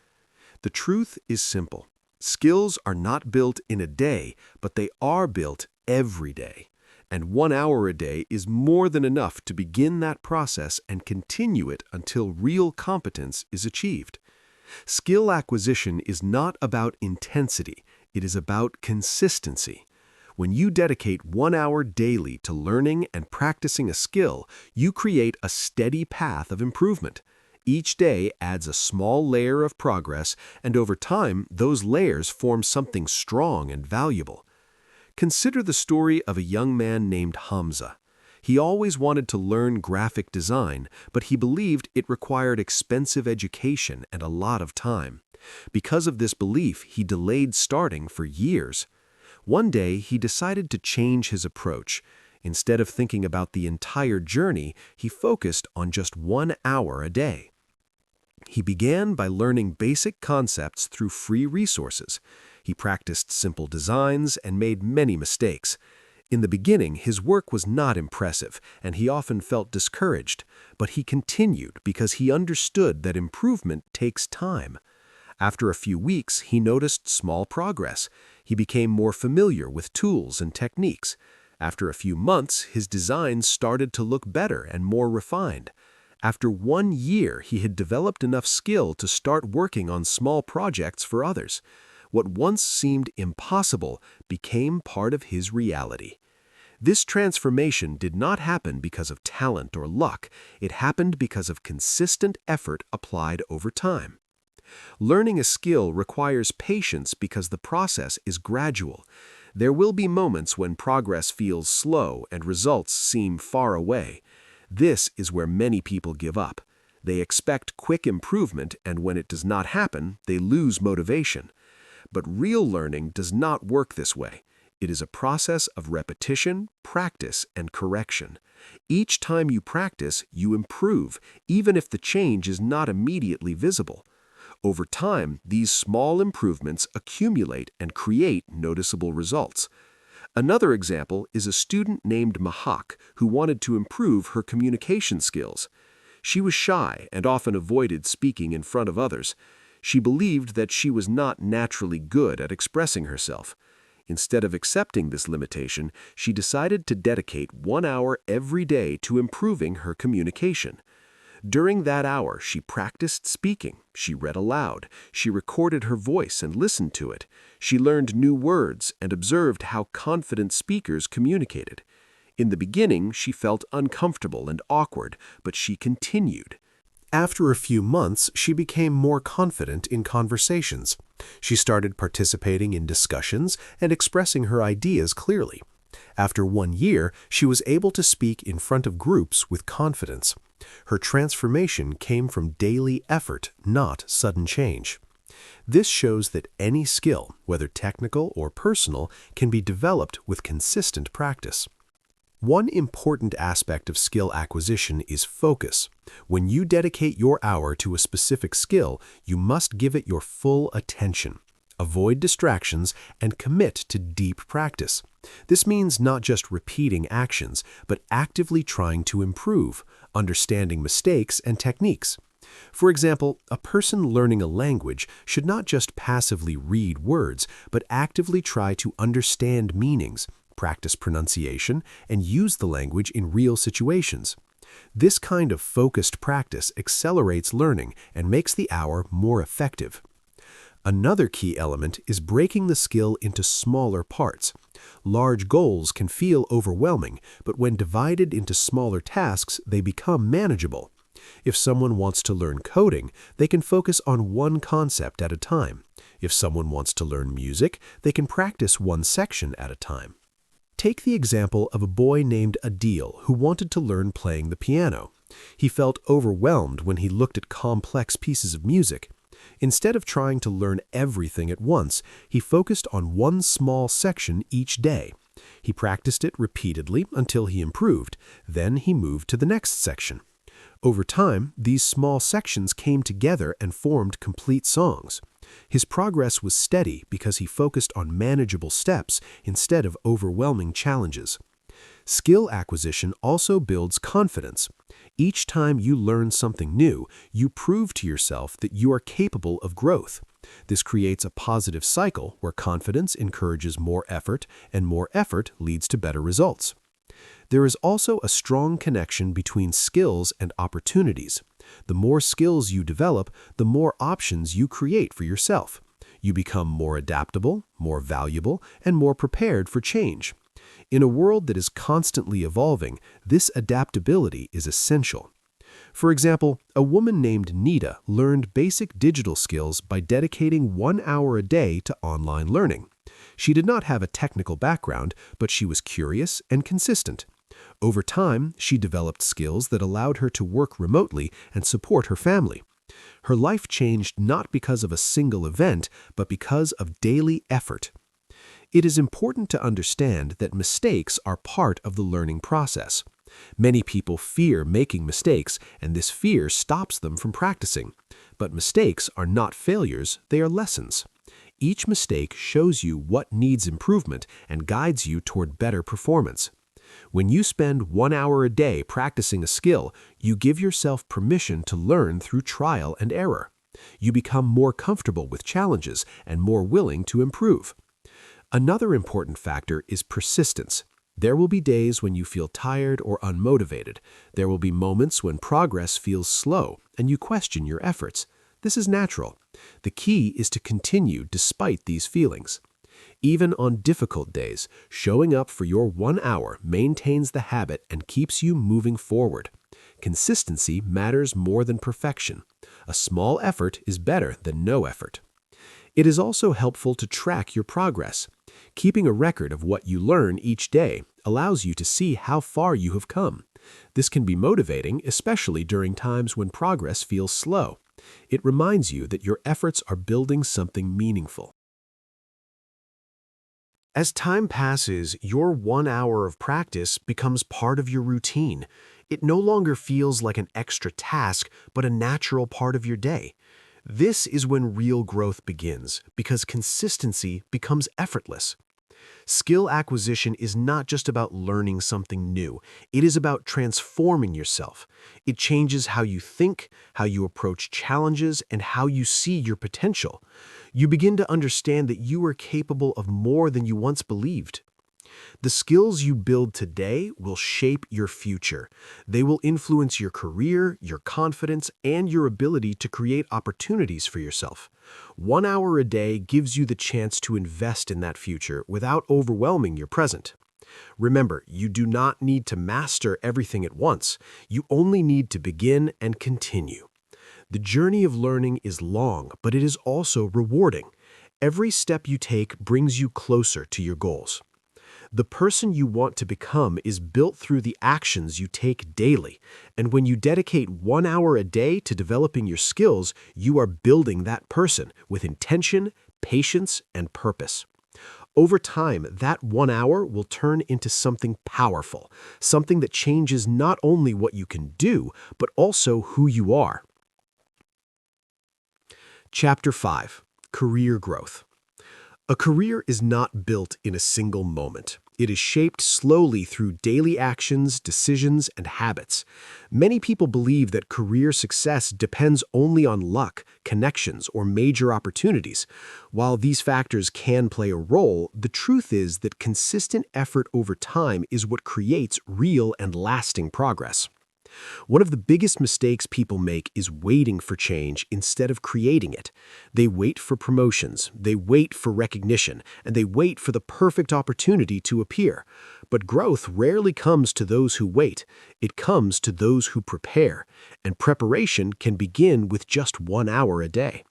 The truth is simple. Skills are not built in a day, but they are built every day. And 1 hour a day is more than enough to begin that process and continue it until real competence is achieved. Skill acquisition is not about intensity, it is about consistency. When you dedicate 1 hour daily to learning and practicing a skill, you create a steady path of improvement. Each day adds a small layer of progress, and over time, those layers form something strong and valuable. Consider the story of a young man named Hamza. He always wanted to learn graphic design, but he believed it required expensive education and a lot of time. Because of this belief, he delayed starting for years. One day, he decided to change his approach. Instead of thinking about the entire journey, he focused on just 1 hour a day. He began by learning basic concepts through free resources. He practiced simple designs and made many mistakes. In the beginning, his work was not impressive, and he often felt discouraged, but he continued because he understood that improvement takes time. After a few weeks, he noticed small progress. He became more familiar with tools and techniques. After a few months, his designs started to look better and more refined. After 1 year, he had developed enough skill to start working on small projects for others. What once seemed impossible became part of his reality. This transformation did not happen because of talent or luck. It happened because of consistent effort applied over time. Learning a skill requires patience because the process is gradual. There will be moments when progress feels slow and results seem far away. This is where many people give up. They expect quick improvement, and when it does not happen, they lose motivation. But real learning does not work this way. It is a process of repetition, practice, and correction. Each time you practice, you improve, even if the change is not immediately visible. Over time, these small improvements accumulate and create noticeable results. Another example is a student named Mahak who wanted to improve her communication skills. She was shy and often avoided speaking in front of others. She believed that she was not naturally good at expressing herself. Instead of accepting this limitation, she decided to dedicate 1 hour every day to improving her communication. During that hour, she practiced speaking, she read aloud, she recorded her voice and listened to it, she learned new words and observed how confident speakers communicated. In the beginning, she felt uncomfortable and awkward, but she continued. After a few months, she became more confident in conversations. She started participating in discussions and expressing her ideas clearly. After 1 year, she was able to speak in front of groups with confidence. Her transformation came from daily effort, not sudden change. This shows that any skill, whether technical or personal, can be developed with consistent practice. One important aspect of skill acquisition is focus. When you dedicate your hour to a specific skill, you must give it your full attention. Avoid distractions and commit to deep practice. This means not just repeating actions, but actively trying to improve, understanding mistakes and techniques. For example, a person learning a language should not just passively read words, but actively try to understand meanings, practice pronunciation, and use the language in real situations. This kind of focused practice accelerates learning and makes the hour more effective. Another key element is breaking the skill into smaller parts. Large goals can feel overwhelming, but when divided into smaller tasks, they become manageable. If someone wants to learn coding, they can focus on one concept at a time. If someone wants to learn music, they can practice one section at a time. Take the example of a boy named Adil who wanted to learn playing the piano. He felt overwhelmed when he looked at complex pieces of music. Instead of trying to learn everything at once, he focused on one small section each day. He practiced it repeatedly until he improved. Then he moved to the next section. Over time, these small sections came together and formed complete songs. His progress was steady because he focused on manageable steps instead of overwhelming challenges. Skill acquisition also builds confidence. Each time you learn something new, you prove to yourself that you are capable of growth. This creates a positive cycle where confidence encourages more effort, and more effort leads to better results. There is also a strong connection between skills and opportunities. The more skills you develop, the more options you create for yourself. You become more adaptable, more valuable, and more prepared for change. In a world that is constantly evolving, this adaptability is essential. For example, a woman named Nita learned basic digital skills by dedicating 1 hour a day to online learning. She did not have a technical background, but she was curious and consistent. Over time, she developed skills that allowed her to work remotely and support her family. Her life changed not because of a single event, but because of daily effort. It is important to understand that mistakes are part of the learning process. Many people fear making mistakes, and this fear stops them from practicing. But mistakes are not failures, they are lessons. Each mistake shows you what needs improvement and guides you toward better performance. When you spend 1 hour a day practicing a skill, you give yourself permission to learn through trial and error. You become more comfortable with challenges and more willing to improve. Another important factor is persistence. There will be days when you feel tired or unmotivated. There will be moments when progress feels slow and you question your efforts. This is natural. The key is to continue despite these feelings. Even on difficult days, showing up for your 1 hour maintains the habit and keeps you moving forward. Consistency matters more than perfection. A small effort is better than no effort. It is also helpful to track your progress. Keeping a record of what you learn each day allows you to see how far you have come. This can be motivating, especially during times when progress feels slow. It reminds you that your efforts are building something meaningful. As time passes, your 1 hour of practice becomes part of your routine. It no longer feels like an extra task, but a natural part of your day. This is when real growth begins, because consistency becomes effortless. Skill acquisition is not just about learning something new. It is about transforming yourself. It changes how you think, how you approach challenges, and how you see your potential. You begin to understand that you are capable of more than you once believed. The skills you build today will shape your future. They will influence your career, your confidence, and your ability to create opportunities for yourself. 1 hour a day gives you the chance to invest in that future without overwhelming your present. Remember, you do not need to master everything at once. You only need to begin and continue. The journey of learning is long, but it is also rewarding. Every step you take brings you closer to your goals. The person you want to become is built through the actions you take daily, and when you dedicate 1 hour a day to developing your skills, you are building that person with intention, patience, and purpose. Over time, that 1 hour will turn into something powerful, something that changes not only what you can do, but also who you are. Chapter 5. Career Growth. A career is not built in a single moment. It is shaped slowly through daily actions, decisions, and habits. Many people believe that career success depends only on luck, connections, or major opportunities. While these factors can play a role, the truth is that consistent effort over time is what creates real and lasting progress. One of the biggest mistakes people make is waiting for change instead of creating it. They wait for promotions, they wait for recognition, and they wait for the perfect opportunity to appear. But growth rarely comes to those who wait. It comes to those who prepare, and preparation can begin with just 1 hour a day.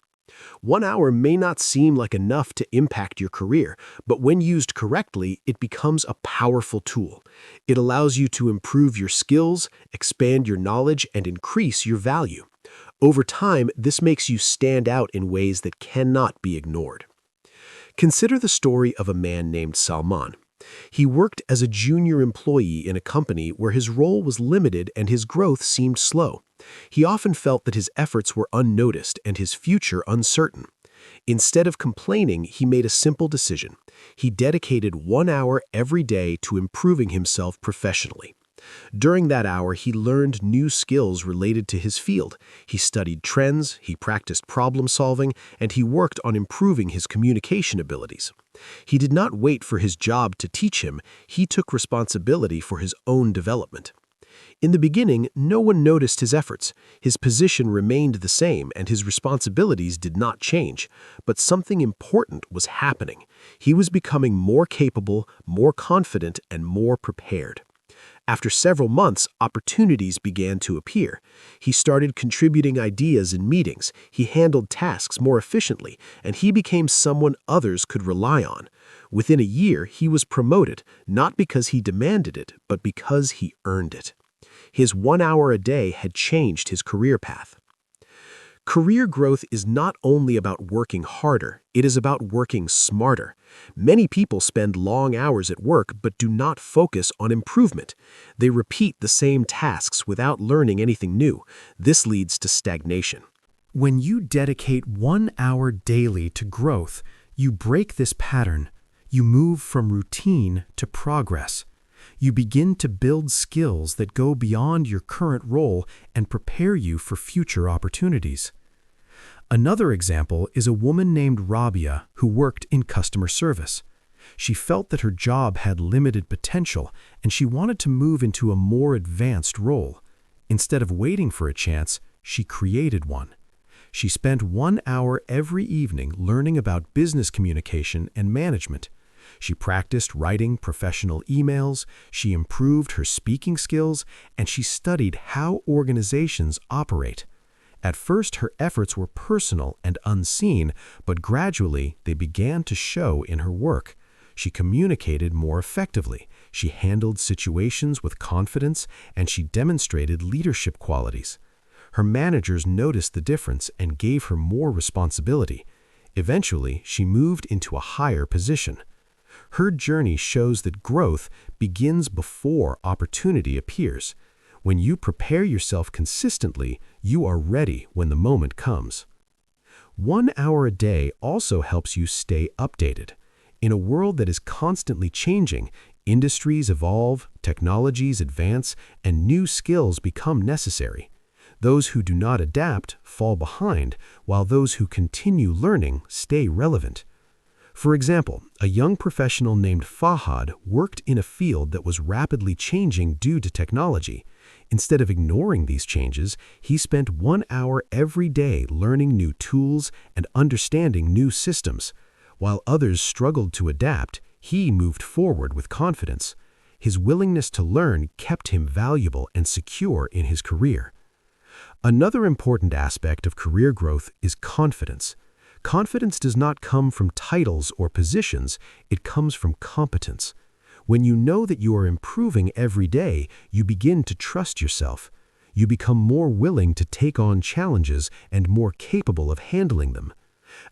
1 hour may not seem like enough to impact your career, but when used correctly, it becomes a powerful tool. It allows you to improve your skills, expand your knowledge, and increase your value. Over time, this makes you stand out in ways that cannot be ignored. Consider the story of a man named Salman. He worked as a junior employee in a company where his role was limited and his growth seemed slow. He often felt that his efforts were unnoticed and his future uncertain. Instead of complaining, he made a simple decision. He dedicated 1 hour every day to improving himself professionally. During that hour, he learned new skills related to his field. He studied trends, he practiced problem solving, and he worked on improving his communication abilities. He did not wait for his job to teach him, he took responsibility for his own development. In the beginning, no one noticed his efforts. His position remained the same and his responsibilities did not change. But something important was happening. He was becoming more capable, more confident, and more prepared. After several months, opportunities began to appear. He started contributing ideas in meetings, he handled tasks more efficiently, and he became someone others could rely on. Within a year, he was promoted, not because he demanded it, but because he earned it. His 1 hour a day had changed his career path. Career growth is not only about working harder, it is about working smarter. Many people spend long hours at work but do not focus on improvement. They repeat the same tasks without learning anything new. This leads to stagnation. When you dedicate 1 hour daily to growth, you break this pattern. You move from routine to progress. You begin to build skills that go beyond your current role and prepare you for future opportunities. Another example is a woman named Rabia who worked in customer service. She felt that her job had limited potential and she wanted to move into a more advanced role. Instead of waiting for a chance, she created one. She spent 1 hour every evening learning about business communication and management. She practiced writing professional emails, she improved her speaking skills, and she studied how organizations operate. At first, her efforts were personal and unseen, but gradually they began to show in her work. She communicated more effectively, she handled situations with confidence, and she demonstrated leadership qualities. Her managers noticed the difference and gave her more responsibility. Eventually, she moved into a higher position. Her journey shows that growth begins before opportunity appears. When you prepare yourself consistently, you are ready when the moment comes. 1 hour a day also helps you stay updated. In a world that is constantly changing, industries evolve, technologies advance, and new skills become necessary. Those who do not adapt fall behind, while those who continue learning stay relevant. For example, a young professional named Fahad worked in a field that was rapidly changing due to technology. Instead of ignoring these changes, he spent 1 hour every day learning new tools and understanding new systems. While others struggled to adapt, he moved forward with confidence. His willingness to learn kept him valuable and secure in his career. Another important aspect of career growth is confidence. Confidence does not come from titles or positions, it comes from competence. When you know that you are improving every day, you begin to trust yourself. You become more willing to take on challenges and more capable of handling them.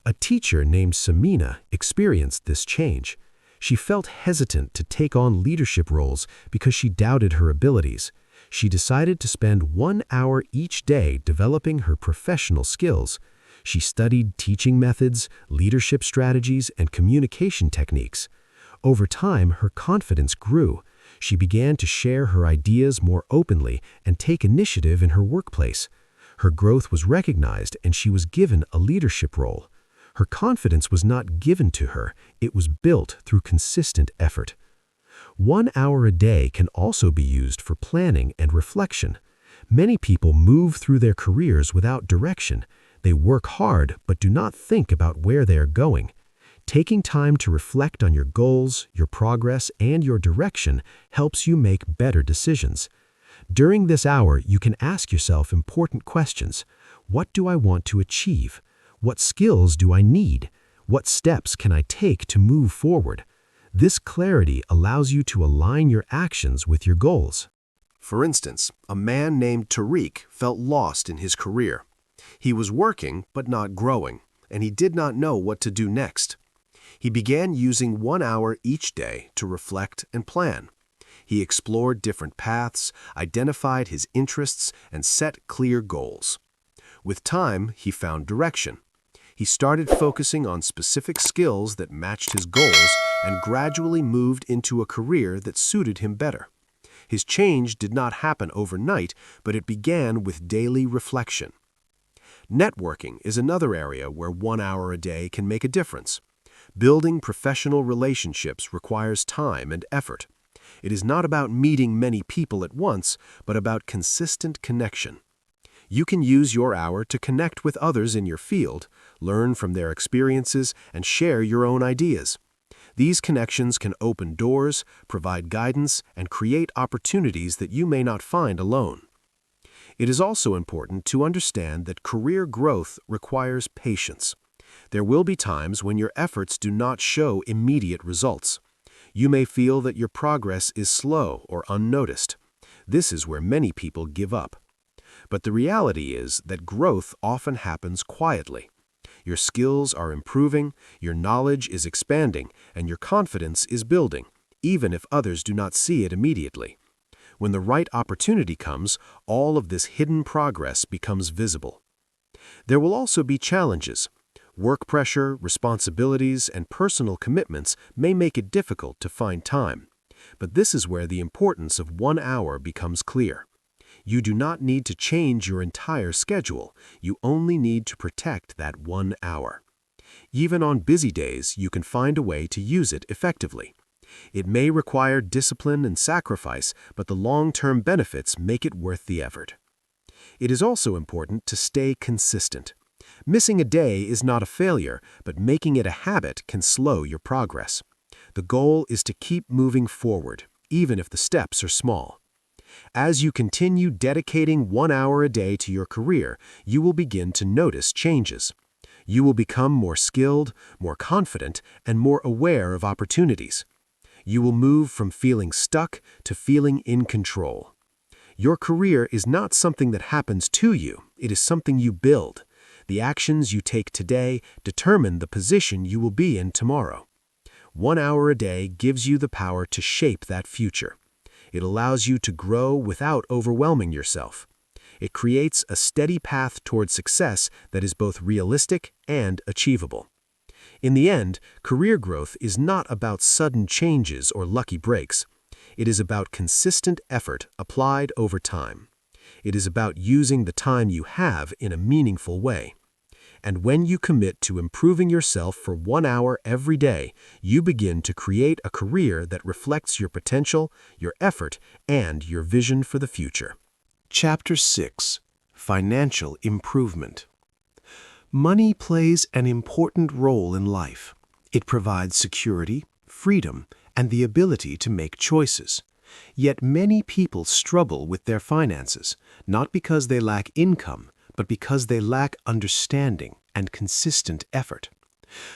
A teacher named Samina experienced this change. She felt hesitant to take on leadership roles because she doubted her abilities. She decided to spend 1 hour each day developing her professional skills. She studied teaching methods, leadership strategies, and communication techniques. Over time, her confidence grew. She began to share her ideas more openly and take initiative in her workplace. Her growth was recognized and she was given a leadership role. Her confidence was not given to her, it was built through consistent effort. 1 hour a day can also be used for planning and reflection. Many people move through their careers without direction. They work hard but do not think about where they are going. Taking time to reflect on your goals, your progress, and your direction helps you make better decisions. During this hour, you can ask yourself important questions. What do I want to achieve? What skills do I need? What steps can I take to move forward? This clarity allows you to align your actions with your goals. For instance, a man named Tariq felt lost in his career. He was working but not growing, and he did not know what to do next. He began using 1 hour each day to reflect and plan. He explored different paths, identified his interests, and set clear goals. With time, he found direction. He started focusing on specific skills that matched his goals and gradually moved into a career that suited him better. His change did not happen overnight, but it began with daily reflection. Networking is another area where 1 hour a day can make a difference. Building professional relationships requires time and effort. It is not about meeting many people at once, but about consistent connection. You can use your hour to connect with others in your field, learn from their experiences, and share your own ideas. These connections can open doors, provide guidance, and create opportunities that you may not find alone. It is also important to understand that career growth requires patience. There will be times when your efforts do not show immediate results. You may feel that your progress is slow or unnoticed. This is where many people give up. But the reality is that growth often happens quietly. Your skills are improving, your knowledge is expanding, and your confidence is building, even if others do not see it immediately. When the right opportunity comes, all of this hidden progress becomes visible. There will also be challenges. Work pressure, responsibilities, and personal commitments may make it difficult to find time. But this is where the importance of 1 hour becomes clear. You do not need to change your entire schedule. You only need to protect that 1 hour. Even on busy days, you can find a way to use it effectively. It may require discipline and sacrifice, but the long-term benefits make it worth the effort. It is also important to stay consistent. Missing a day is not a failure, but making it a habit can slow your progress. The goal is to keep moving forward, even if the steps are small. As you continue dedicating 1 hour a day to your career, you will begin to notice changes. You will become more skilled, more confident, and more aware of opportunities. You will move from feeling stuck to feeling in control. Your career is not something that happens to you, it is something you build. The actions you take today determine the position you will be in tomorrow. 1 hour a day gives you the power to shape that future. It allows you to grow without overwhelming yourself. It creates a steady path toward success that is both realistic and achievable. In the end, career growth is not about sudden changes or lucky breaks. It is about consistent effort applied over time. It is about using the time you have in a meaningful way. And when you commit to improving yourself for 1 hour every day, you begin to create a career that reflects your potential, your effort, and your vision for the future. Chapter 6. Financial Improvement. Money plays an important role in life. It provides security, freedom, and the ability to make choices. Yet many people struggle with their finances, not because they lack income, but because they lack understanding and consistent effort.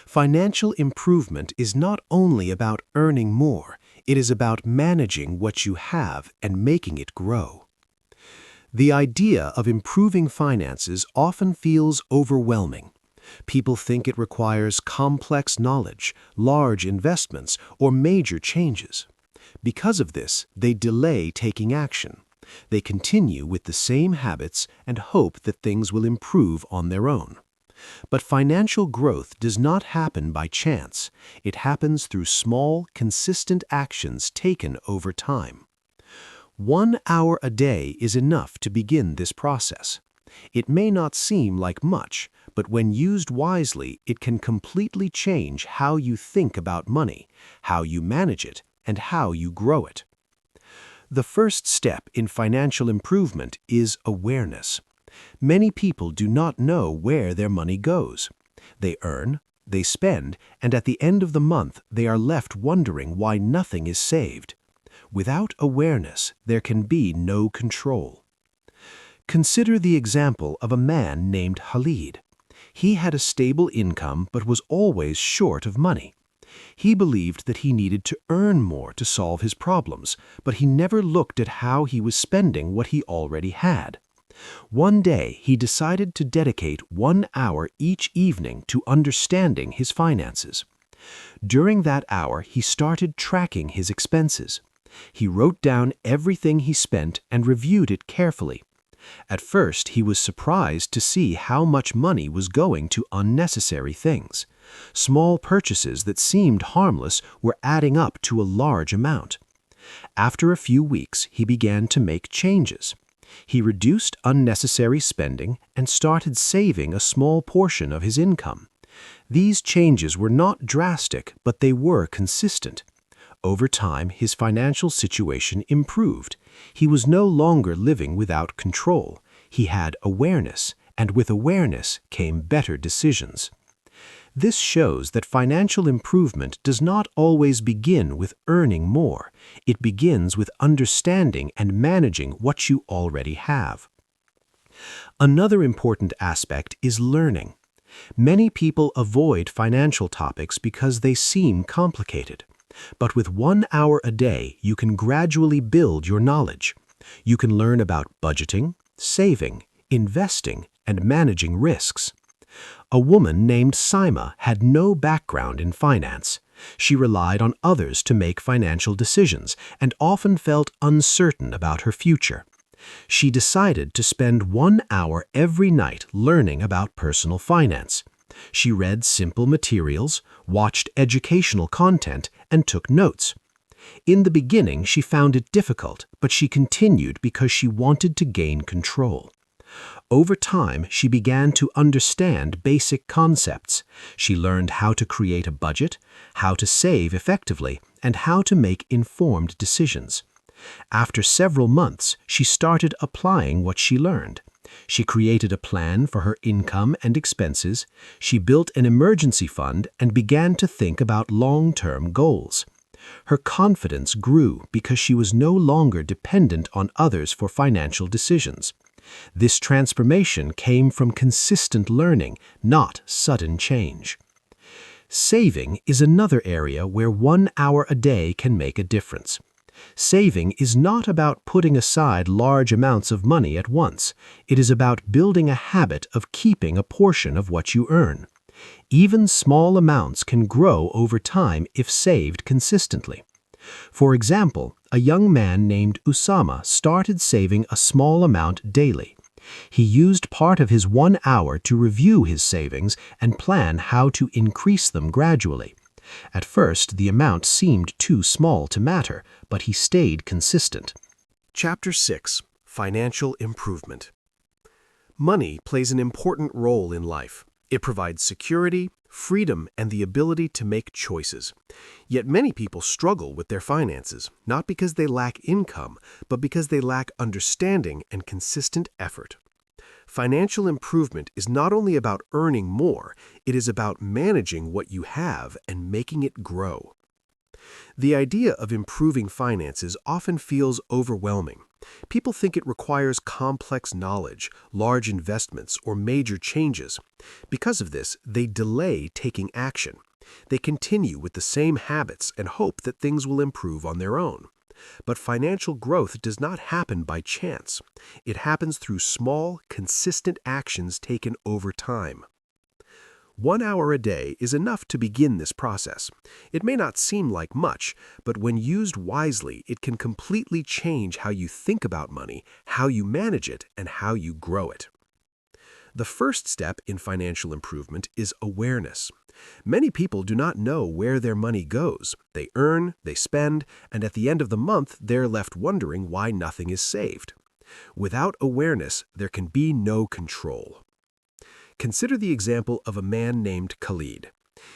Financial improvement is not only about earning more, it is about managing what you have and making it grow. The idea of improving finances often feels overwhelming. People think it requires complex knowledge, large investments, or major changes. Because of this, they delay taking action. They continue with the same habits and hope that things will improve on their own. But financial growth does not happen by chance. It happens through small, consistent actions taken over time. 1 hour a day is enough to begin this process. It may not seem like much, but when used wisely, it can completely change how you think about money, how you manage it, and how you grow it. The first step in financial improvement is awareness. Many people do not know where their money goes. They earn, they spend, and at the end of the month, they are left wondering why nothing is saved. Without awareness, there can be no control. Consider the example of a man named Khalid. He had a stable income but was always short of money. He believed that he needed to earn more to solve his problems, but he never looked at how he was spending what he already had. One day, he decided to dedicate 1 hour each evening to understanding his finances. During that hour, he started tracking his expenses. He wrote down everything he spent and reviewed it carefully. At first, he was surprised to see how much money was going to unnecessary things. Small purchases that seemed harmless were adding up to a large amount. After a few weeks, he began to make changes. He reduced unnecessary spending and started saving a small portion of his income. These changes were not drastic, but they were consistent. Over time, his financial situation improved. He was no longer living without control. He had awareness, and with awareness came better decisions. This shows that financial improvement does not always begin with earning more. It begins with understanding and managing what you already have. Another important aspect is learning. Many people avoid financial topics because they seem complicated. But with 1 hour a day, you can gradually build your knowledge. You can learn about budgeting, saving, investing, and managing risks. A woman named Sima had no background in finance. She relied on others to make financial decisions and often felt uncertain about her future. She decided to spend 1 hour every night learning about personal finance. She read simple materials, watched educational content, and took notes. In the beginning, she found it difficult, but she continued because she wanted to gain control. Over time, she began to understand basic concepts. She learned how to create a budget, how to save effectively, and how to make informed decisions. After several months, she started applying what she learned. She created a plan for her income and expenses. She built an emergency fund and began to think about long-term goals. Her confidence grew because she was no longer dependent on others for financial decisions. This transformation came from consistent learning, not sudden change. Saving is another area where 1 hour a day can make a difference. Saving is not about putting aside large amounts of money at once. It is about building a habit of keeping a portion of what you earn. Even small amounts can grow over time if saved consistently. For example, a young man named Usama started saving a small amount daily. He used part of his 1 hour to review his savings and plan how to increase them gradually. At first, the amount seemed too small to matter, but he stayed consistent. Chapter 6. Financial Improvement. Money plays an important role in life. It provides security, freedom, and the ability to make choices. Yet many people struggle with their finances, not because they lack income, but because they lack understanding and consistent effort. Financial improvement is not only about earning more, it is about managing what you have and making it grow. The idea of improving finances often feels overwhelming. People think it requires complex knowledge, large investments, or major changes. Because of this, they delay taking action. They continue with the same habits and hope that things will improve on their own. But financial growth does not happen by chance. It happens through small, consistent actions taken over time. 1 hour a day is enough to begin this process. It may not seem like much, but when used wisely, it can completely change how you think about money, how you manage it, and how you grow it. The first step in financial improvement is awareness. Many people do not know where their money goes. They earn, they spend, and at the end of the month, they're left wondering why nothing is saved. Without awareness, there can be no control. Consider the example of a man named Khalid.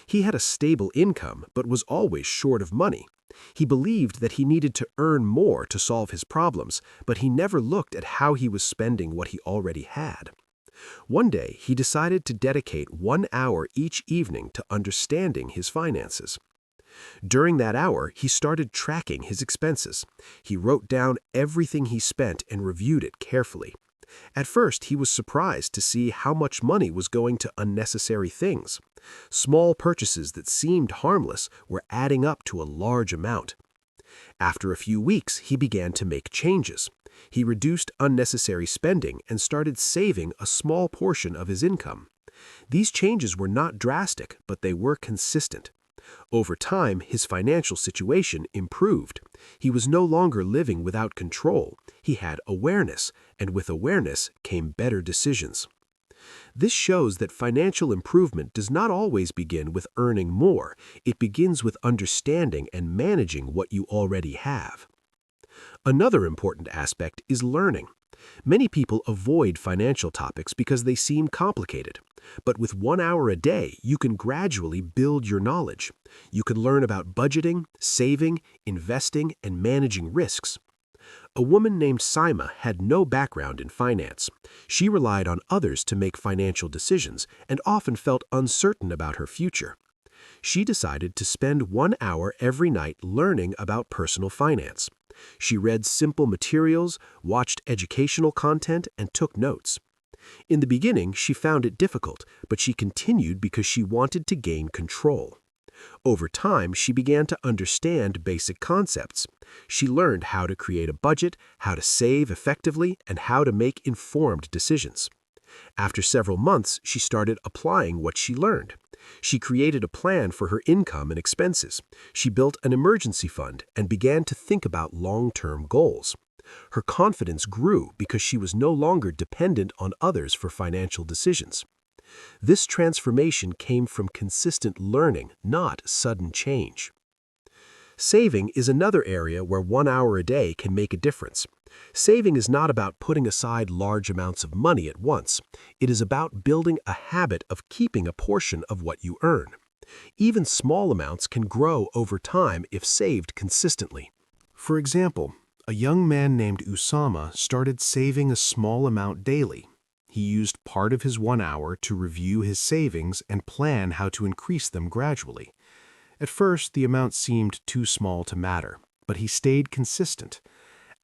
He had a stable income, but was always short of money. He believed that he needed to earn more to solve his problems, but he never looked at how he was spending what he already had. One day, he decided to dedicate 1 hour each evening to understanding his finances. During that hour, he started tracking his expenses. He wrote down everything he spent and reviewed it carefully. At first, he was surprised to see how much money was going to unnecessary things. Small purchases that seemed harmless were adding up to a large amount. After a few weeks, he began to make changes. He reduced unnecessary spending and started saving a small portion of his income. These changes were not drastic, but they were consistent. Over time, his financial situation improved. He was no longer living without control. He had awareness, and with awareness came better decisions. This shows that financial improvement does not always begin with earning more. It begins with understanding and managing what you already have. Another important aspect is learning. Many people avoid financial topics because they seem complicated. But with 1 hour a day, you can gradually build your knowledge. You can learn about budgeting, saving, investing, and managing risks. A woman named Saima had no background in finance. She relied on others to make financial decisions and often felt uncertain about her future. She decided to spend 1 hour every night learning about personal finance. She read simple materials, watched educational content, and took notes. In the beginning, she found it difficult, but she continued because she wanted to gain control. Over time, she began to understand basic concepts. She learned how to create a budget, how to save effectively, and how to make informed decisions. After several months, she started applying what she learned. She created a plan for her income and expenses. She built an emergency fund and began to think about long-term goals. Her confidence grew because she was no longer dependent on others for financial decisions. This transformation came from consistent learning, not sudden change. Saving is another area where 1 hour a day can make a difference. Saving is not about putting aside large amounts of money at once. It is about building a habit of keeping a portion of what you earn. Even small amounts can grow over time if saved consistently. For example, a young man named Usama started saving a small amount daily. He used part of his 1 hour to review his savings and plan how to increase them gradually. At first, the amount seemed too small to matter, but he stayed consistent.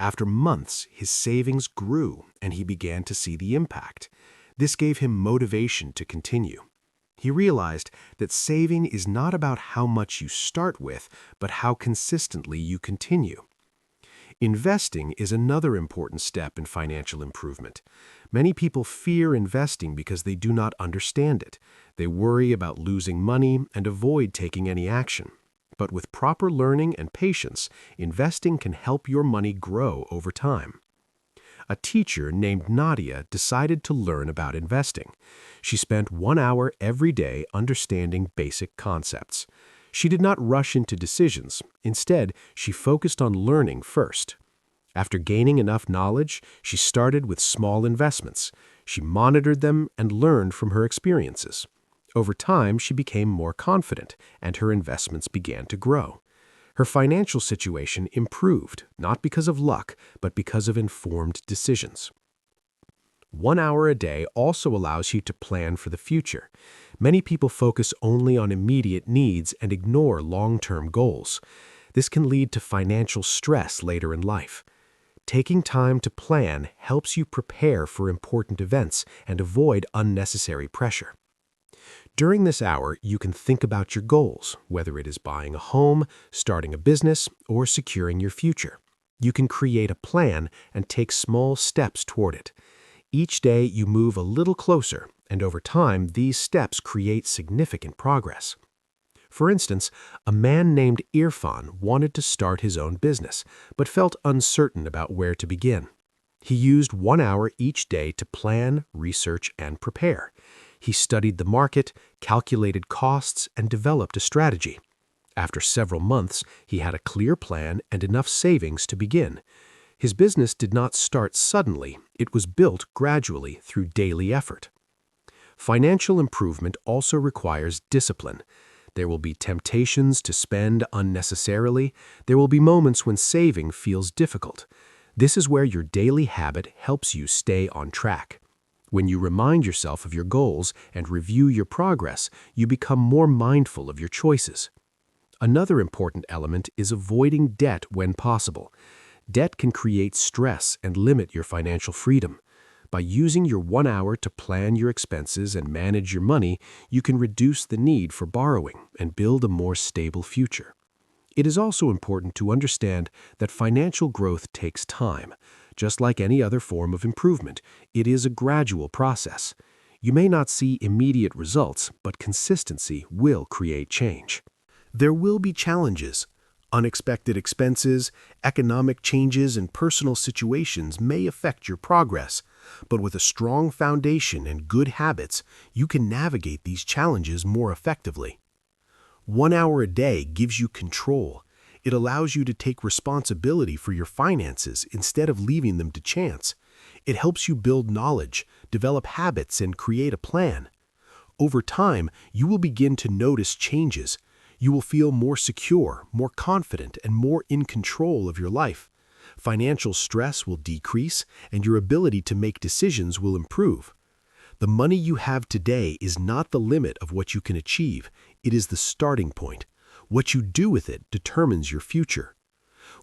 After months, his savings grew, and he began to see the impact. This gave him motivation to continue. He realized that saving is not about how much you start with, but how consistently you continue. Investing is another important step in financial improvement. Many people fear investing because they do not understand it. They worry about losing money and avoid taking any action. But with proper learning and patience, investing can help your money grow over time. A teacher named Nadia decided to learn about investing. She spent 1 hour every day understanding basic concepts. She did not rush into decisions. Instead, she focused on learning first. After gaining enough knowledge, she started with small investments. She monitored them and learned from her experiences. Over time, she became more confident, and her investments began to grow. Her financial situation improved, not because of luck, but because of informed decisions. 1 hour a day also allows you to plan for the future. Many people focus only on immediate needs and ignore long-term goals. This can lead to financial stress later in life. Taking time to plan helps you prepare for important events and avoid unnecessary pressure. During this hour, you can think about your goals, whether it is buying a home, starting a business, or securing your future. You can create a plan and take small steps toward it. Each day, you move a little closer, and over time, these steps create significant progress. For instance, a man named Irfan wanted to start his own business, but felt uncertain about where to begin. He used 1 hour each day to plan, research, and prepare. He studied the market, calculated costs, and developed a strategy. After several months, he had a clear plan and enough savings to begin. His business did not start suddenly. It was built gradually through daily effort. Financial improvement also requires discipline. There will be temptations to spend unnecessarily. There will be moments when saving feels difficult. This is where your daily habit helps you stay on track. When you remind yourself of your goals and review your progress, you become more mindful of your choices. Another important element is avoiding debt when possible. Debt can create stress and limit your financial freedom. By using your 1 hour to plan your expenses and manage your money, you can reduce the need for borrowing and build a more stable future. It is also important to understand that financial growth takes time. Just like any other form of improvement, it is a gradual process. You may not see immediate results, but consistency will create change. There will be challenges. Unexpected expenses, economic changes, and personal situations may affect your progress, but with a strong foundation and good habits, you can navigate these challenges more effectively. 1 hour a day gives you control. It allows you to take responsibility for your finances instead of leaving them to chance. It helps you build knowledge, develop habits, and create a plan. Over time, you will begin to notice changes. You will feel more secure, more confident, and more in control of your life. Financial stress will decrease, and your ability to make decisions will improve. The money you have today is not the limit of what you can achieve. It is the starting point. What you do with it determines your future.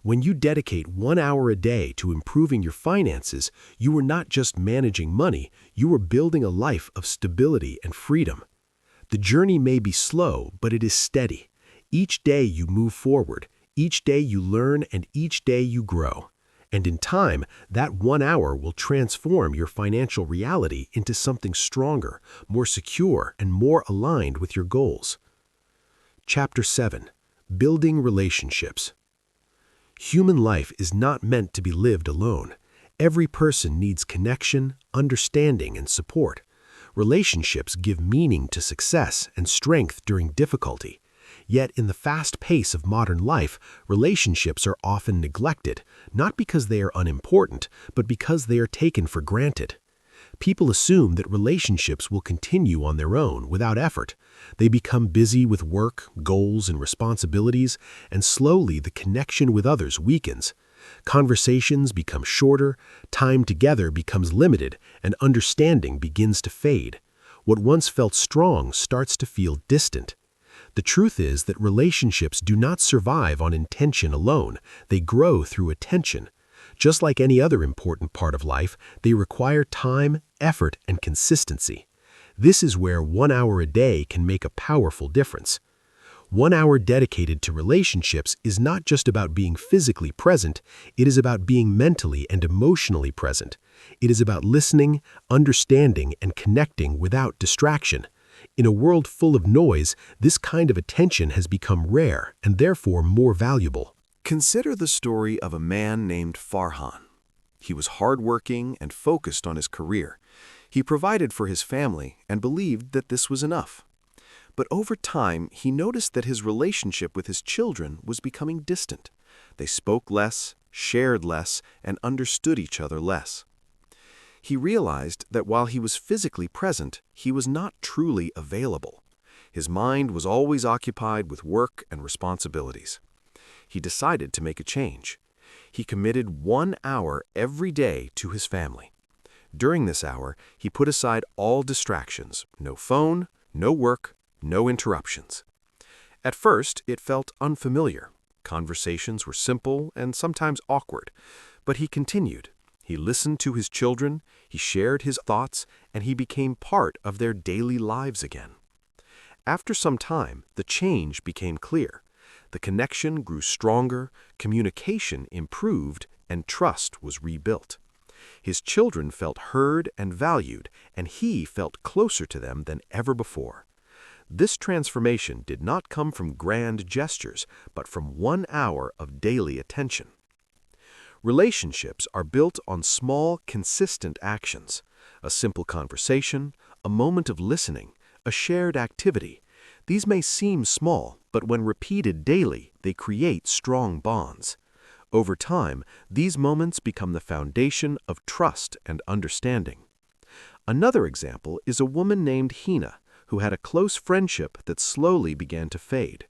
When you dedicate 1 hour a day to improving your finances, you are not just managing money, you are building a life of stability and freedom. The journey may be slow, but it is steady. Each day you move forward, each day you learn, and each day you grow. And in time, that 1 hour will transform your financial reality into something stronger, more secure, and more aligned with your goals. Chapter 7. Building Relationships. Human life is not meant to be lived alone. Every person needs connection, understanding, and support. Relationships give meaning to success and strength during difficulty. Yet in the fast pace of modern life, relationships are often neglected, not because they are unimportant, but because they are taken for granted. People assume that relationships will continue on their own without effort. They become busy with work, goals, and responsibilities, and slowly the connection with others weakens. Conversations become shorter, time together becomes limited, and understanding begins to fade. What once felt strong starts to feel distant. The truth is that relationships do not survive on intention alone. They grow through attention. Just like any other important part of life, they require time, effort, and consistency. This is where 1 hour a day can make a powerful difference. 1 hour dedicated to relationships is not just about being physically present, it is about being mentally and emotionally present. It is about listening, understanding, and connecting without distraction. In a world full of noise, this kind of attention has become rare and therefore more valuable. Consider the story of a man named Farhan. He was hardworking and focused on his career. He provided for his family and believed that this was enough. But over time, he noticed that his relationship with his children was becoming distant. They spoke less, shared less, and understood each other less. He realized that while he was physically present, he was not truly available. His mind was always occupied with work and responsibilities. He decided to make a change. He committed 1 hour every day to his family. During this hour, he put aside all distractions, no phone, no work, no interruptions. At first, it felt unfamiliar. Conversations were simple and sometimes awkward, but he continued. He listened to his children, he shared his thoughts, and he became part of their daily lives again. After some time, the change became clear. The connection grew stronger, communication improved, and trust was rebuilt. His children felt heard and valued, and he felt closer to them than ever before. This transformation did not come from grand gestures, but from 1 hour of daily attention. Relationships are built on small, consistent actions. A simple conversation, a moment of listening, a shared activity. These may seem small, but when repeated daily, they create strong bonds. Over time, these moments become the foundation of trust and understanding. Another example is a woman named Hina, who had a close friendship that slowly began to fade.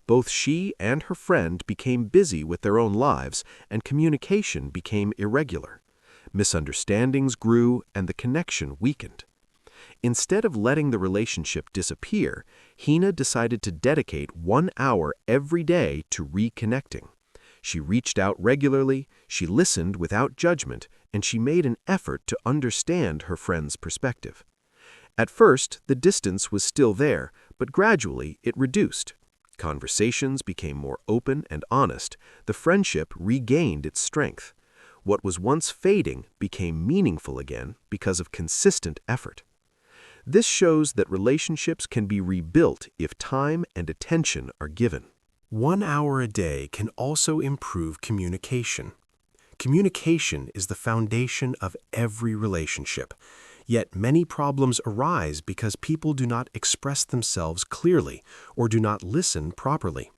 Both she and her friend became busy with their own lives, and communication became irregular. Misunderstandings grew, and the connection weakened. Instead of letting the relationship disappear, Hina decided to dedicate 1 hour every day to reconnecting. She reached out regularly, she listened without judgment, and she made an effort to understand her friend's perspective. At first, the distance was still there, but gradually it reduced. Conversations became more open and honest. The friendship regained its strength. What was once fading became meaningful again because of consistent effort. This shows that relationships can be rebuilt if time and attention are given. 1 hour a day can also improve communication. Communication is the foundation of every relationship. Yet many problems arise because people do not express themselves clearly or do not listen properly.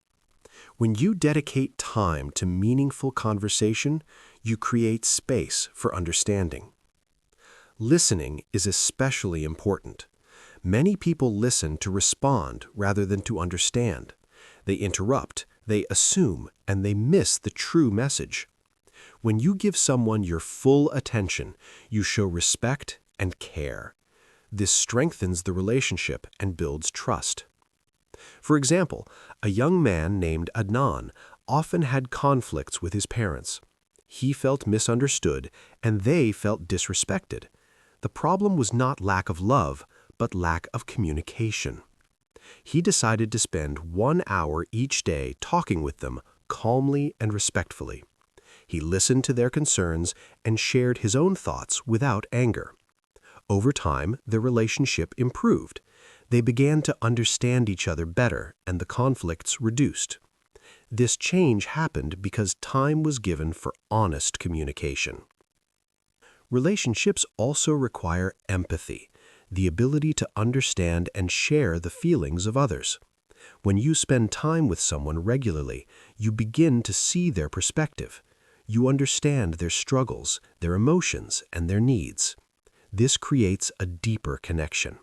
When you dedicate time to meaningful conversation, you create space for understanding. Listening is especially important. Many people listen to respond rather than to understand. They interrupt, they assume, and they miss the true message. When you give someone your full attention, you show respect and care. This strengthens the relationship and builds trust. For example, a young man named Adnan often had conflicts with his parents. He felt misunderstood, and they felt disrespected. The problem was not lack of love, but lack of communication. He decided to spend 1 hour each day talking with them calmly and respectfully. He listened to their concerns and shared his own thoughts without anger. Over time, the relationship improved. They began to understand each other better, and the conflicts reduced. This change happened because time was given for honest communication. Relationships also require empathy, the ability to understand and share the feelings of others. When you spend time with someone regularly, you begin to see their perspective. You understand their struggles, their emotions, and their needs. This creates a deeper connection.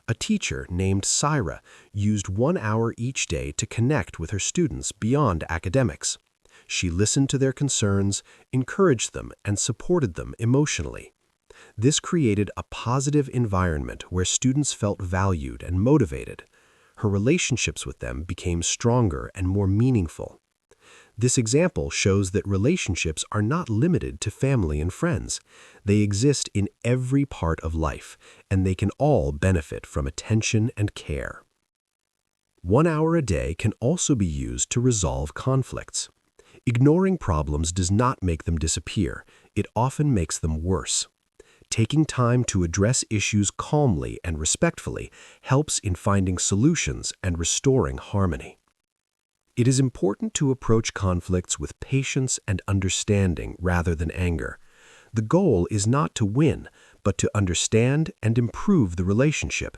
A teacher named Syra used 1 hour each day to connect with her students beyond academics. She listened to their concerns, encouraged them, and supported them emotionally. This created a positive environment where students felt valued and motivated. her relationships with them became stronger and more meaningful. This example shows that relationships are not limited to family and friends. They exist in every part of life, and they can all benefit from attention and care. 1 hour a day can also be used to resolve conflicts. Ignoring problems does not make them disappear. It often makes them worse. Taking time to address issues calmly and respectfully helps in finding solutions and restoring harmony. It is important to approach conflicts with patience and understanding rather than anger. The goal is not to win, but to understand and improve the relationship.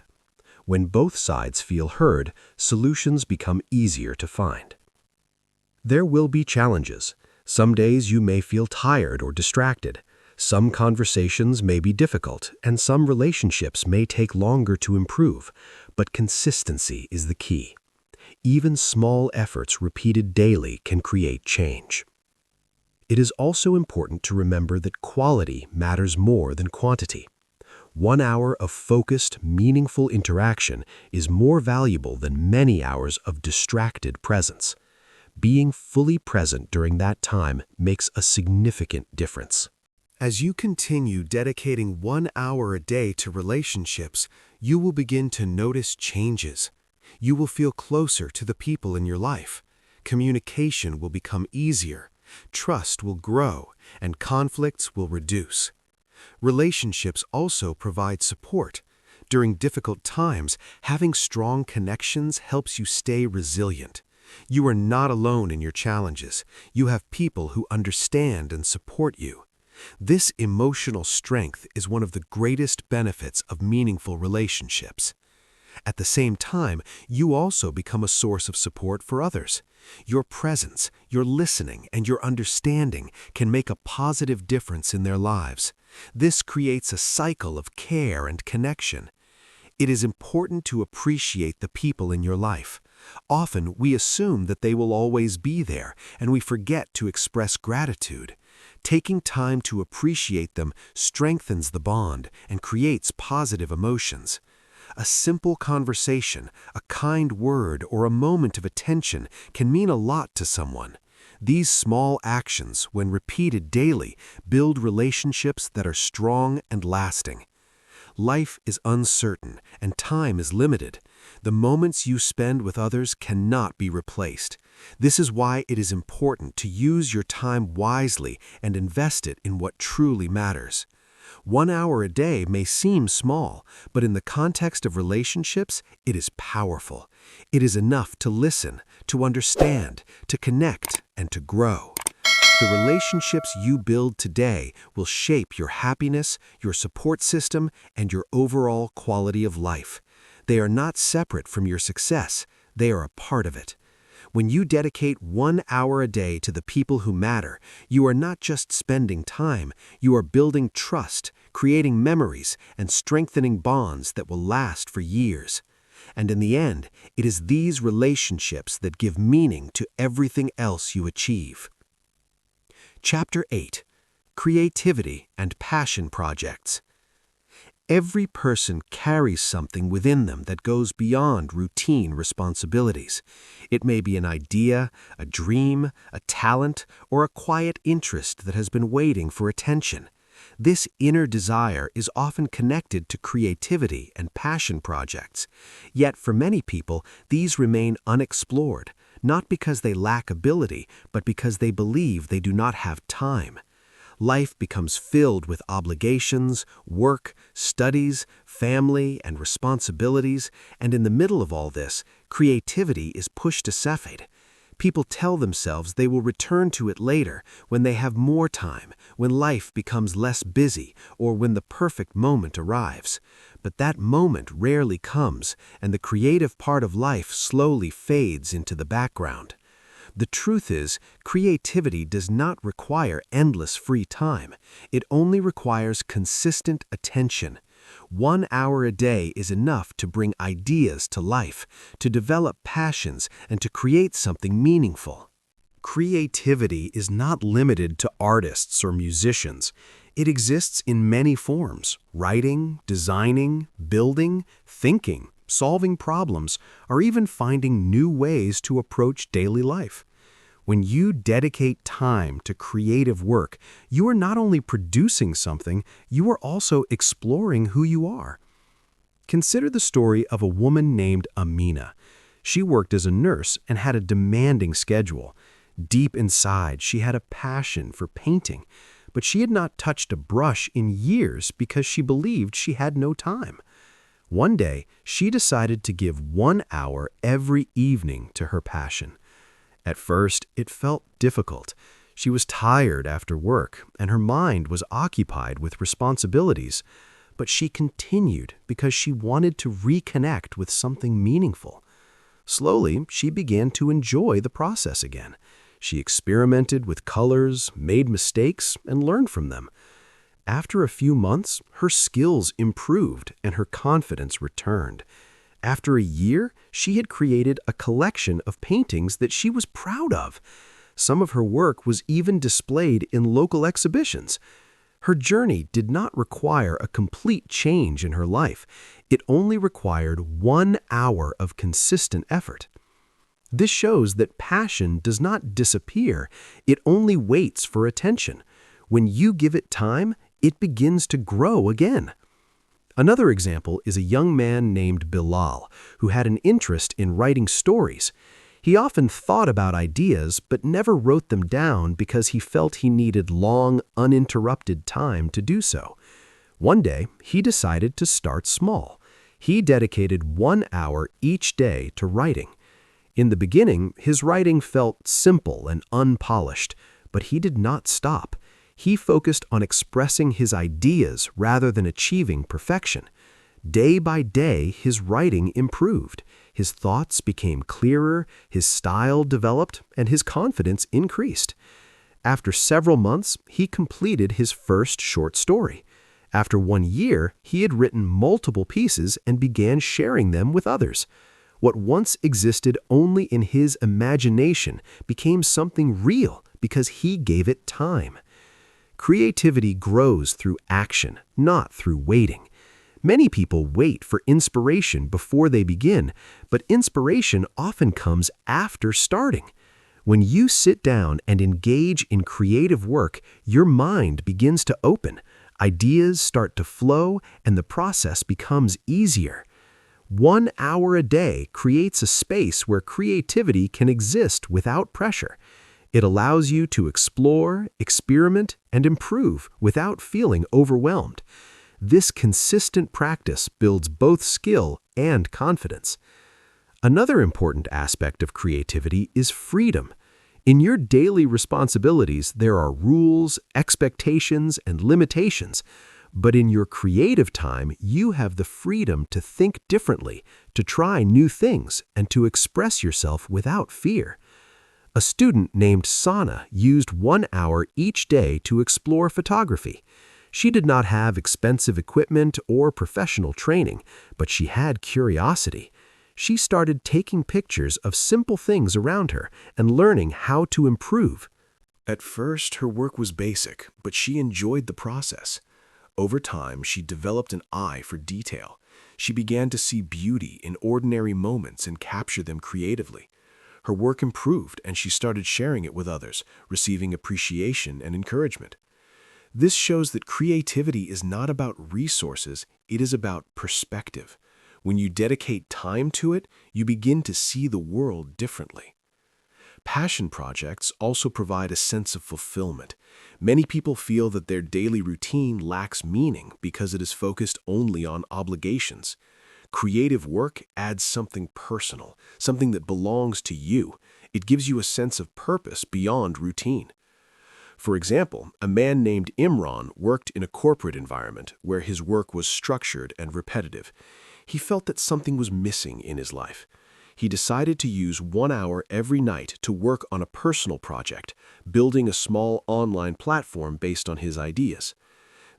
When both sides feel heard, solutions become easier to find. There will be challenges. Some days you may feel tired or distracted. Some conversations may be difficult, and some relationships may take longer to improve, but consistency is the key. Even small efforts repeated daily can create change. It is also important to remember that quality matters more than quantity. 1 hour of focused, meaningful interaction is more valuable than many hours of distracted presence. Being fully present during that time makes a significant difference. As you continue dedicating 1 hour a day to relationships, you will begin to notice changes. You will feel closer to the people in your life. Communication will become easier. Trust will grow, and conflicts will reduce. Relationships also provide support. During difficult times, having strong connections helps you stay resilient. You are not alone in your challenges. You have people who understand and support you. This emotional strength is one of the greatest benefits of meaningful relationships. At the same time, you also become a source of support for others. Your presence, your listening, and your understanding can make a positive difference in their lives. This creates a cycle of care and connection. It is important to appreciate the people in your life. Often, we assume that they will always be there, and we forget to express gratitude. Taking time to appreciate them strengthens the bond and creates positive emotions. A simple conversation, a kind word, or a moment of attention can mean a lot to someone. These small actions, when repeated daily, build relationships that are strong and lasting. Life is uncertain, and time is limited. The moments you spend with others cannot be replaced. This is why it is important to use your time wisely and invest it in what truly matters. 1 hour a day may seem small, but in the context of relationships, it is powerful. It is enough to listen, to understand, to connect, and to grow. The relationships you build today will shape your happiness, your support system, and your overall quality of life. They are not separate from your success. They are a part of it. When you dedicate 1 hour a day to the people who matter, you are not just spending time, you are building trust, creating memories, and strengthening bonds that will last for years. And in the end, it is these relationships that give meaning to everything else you achieve. Chapter 8. Creativity and Passion Projects. Every person carries something within them that goes beyond routine responsibilities. It may be an idea, a dream, a talent, or a quiet interest that has been waiting for attention. This inner desire is often connected to creativity and passion projects. Yet for many people, these remain unexplored, not because they lack ability, but because they believe they do not have time. Life becomes filled with obligations, work, studies, family, and responsibilities, and in the middle of all this, creativity is pushed aside. People tell themselves they will return to it later, when they have more time, when life becomes less busy, or when the perfect moment arrives. But that moment rarely comes, and the creative part of life slowly fades into the background. The truth is, creativity does not require endless free time. It only requires consistent attention. 1 hour a day is enough to bring ideas to life, to develop passions, and to create something meaningful. Creativity is not limited to artists or musicians. It exists in many forms: writing, designing, building, thinking, solving problems, or even finding new ways to approach daily life. When you dedicate time to creative work, you are not only producing something, you are also exploring who you are. Consider the story of a woman named Amina. She worked as a nurse and had a demanding schedule. Deep inside, she had a passion for painting, but she had not touched a brush in years because she believed she had no time. One day, she decided to give 1 hour every evening to her passion. At first, it felt difficult. She was tired after work, and her mind was occupied with responsibilities. But she continued because she wanted to reconnect with something meaningful. Slowly, she began to enjoy the process again. She experimented with colors, made mistakes, and learned from them. After a few months, her skills improved and her confidence returned. After a year, she had created a collection of paintings that she was proud of. Some of her work was even displayed in local exhibitions. Her journey did not require a complete change in her life. It only required 1 hour of consistent effort. This shows that passion does not disappear. It only waits for attention. When you give it time, it begins to grow again. Another example is a young man named Bilal, who had an interest in writing stories. He often thought about ideas but never wrote them down because he felt he needed long, uninterrupted time to do so. One day, he decided to start small. He dedicated 1 hour each day to writing. In the beginning, his writing felt simple and unpolished, but he did not stop. He focused on expressing his ideas rather than achieving perfection. Day by day, his writing improved. His thoughts became clearer, his style developed, and his confidence increased. After several months, he completed his first short story. After 1 year, he had written multiple pieces and began sharing them with others. What once existed only in his imagination became something real because he gave it time. Creativity grows through action, not through waiting. Many people wait for inspiration before they begin, but inspiration often comes after starting. When you sit down and engage in creative work, your mind begins to open, ideas start to flow, and the process becomes easier. 1 hour a day creates a space where creativity can exist without pressure. It allows you to explore, experiment, and improve without feeling overwhelmed. This consistent practice builds both skill and confidence. Another important aspect of creativity is freedom. In your daily responsibilities, there are rules, expectations, and limitations. But in your creative time, you have the freedom to think differently, to try new things, and to express yourself without fear. A student named Sana used 1 hour each day to explore photography. She did not have expensive equipment or professional training, but she had curiosity. She started taking pictures of simple things around her and learning how to improve. At first, her work was basic, but she enjoyed the process. Over time, she developed an eye for detail. She began to see beauty in ordinary moments and capture them creatively. Her work improved, and she started sharing it with others, receiving appreciation and encouragement. This shows that creativity is not about resources, it is about perspective. When you dedicate time to it, you begin to see the world differently. Passion projects also provide a sense of fulfillment. Many people feel that their daily routine lacks meaning because it is focused only on obligations. Creative work adds something personal, something that belongs to you. It gives you a sense of purpose beyond routine. For example, a man named Imran worked in a corporate environment where his work was structured and repetitive. He felt that something was missing in his life. He decided to use 1 hour every night to work on a personal project, building a small online platform based on his ideas.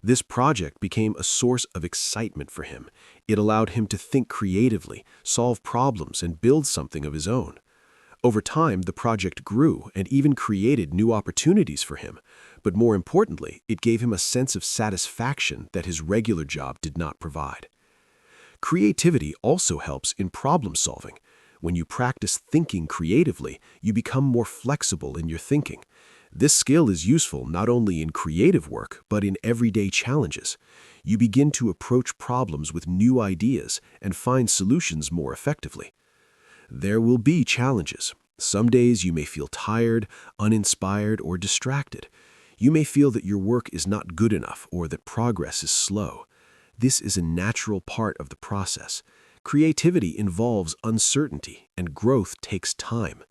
This project became a source of excitement for him. It allowed him to think creatively, solve problems, and build something of his own. Over time, the project grew and even created new opportunities for him. But more importantly, it gave him a sense of satisfaction that his regular job did not provide. Creativity also helps in problem solving. When you practice thinking creatively, you become more flexible in your thinking. This skill is useful not only in creative work, but in everyday challenges. You begin to approach problems with new ideas and find solutions more effectively. There will be challenges. Some days you may feel tired, uninspired, or distracted. You may feel that your work is not good enough or that progress is slow. This is a natural part of the process. Creativity involves uncertainty, and growth takes time.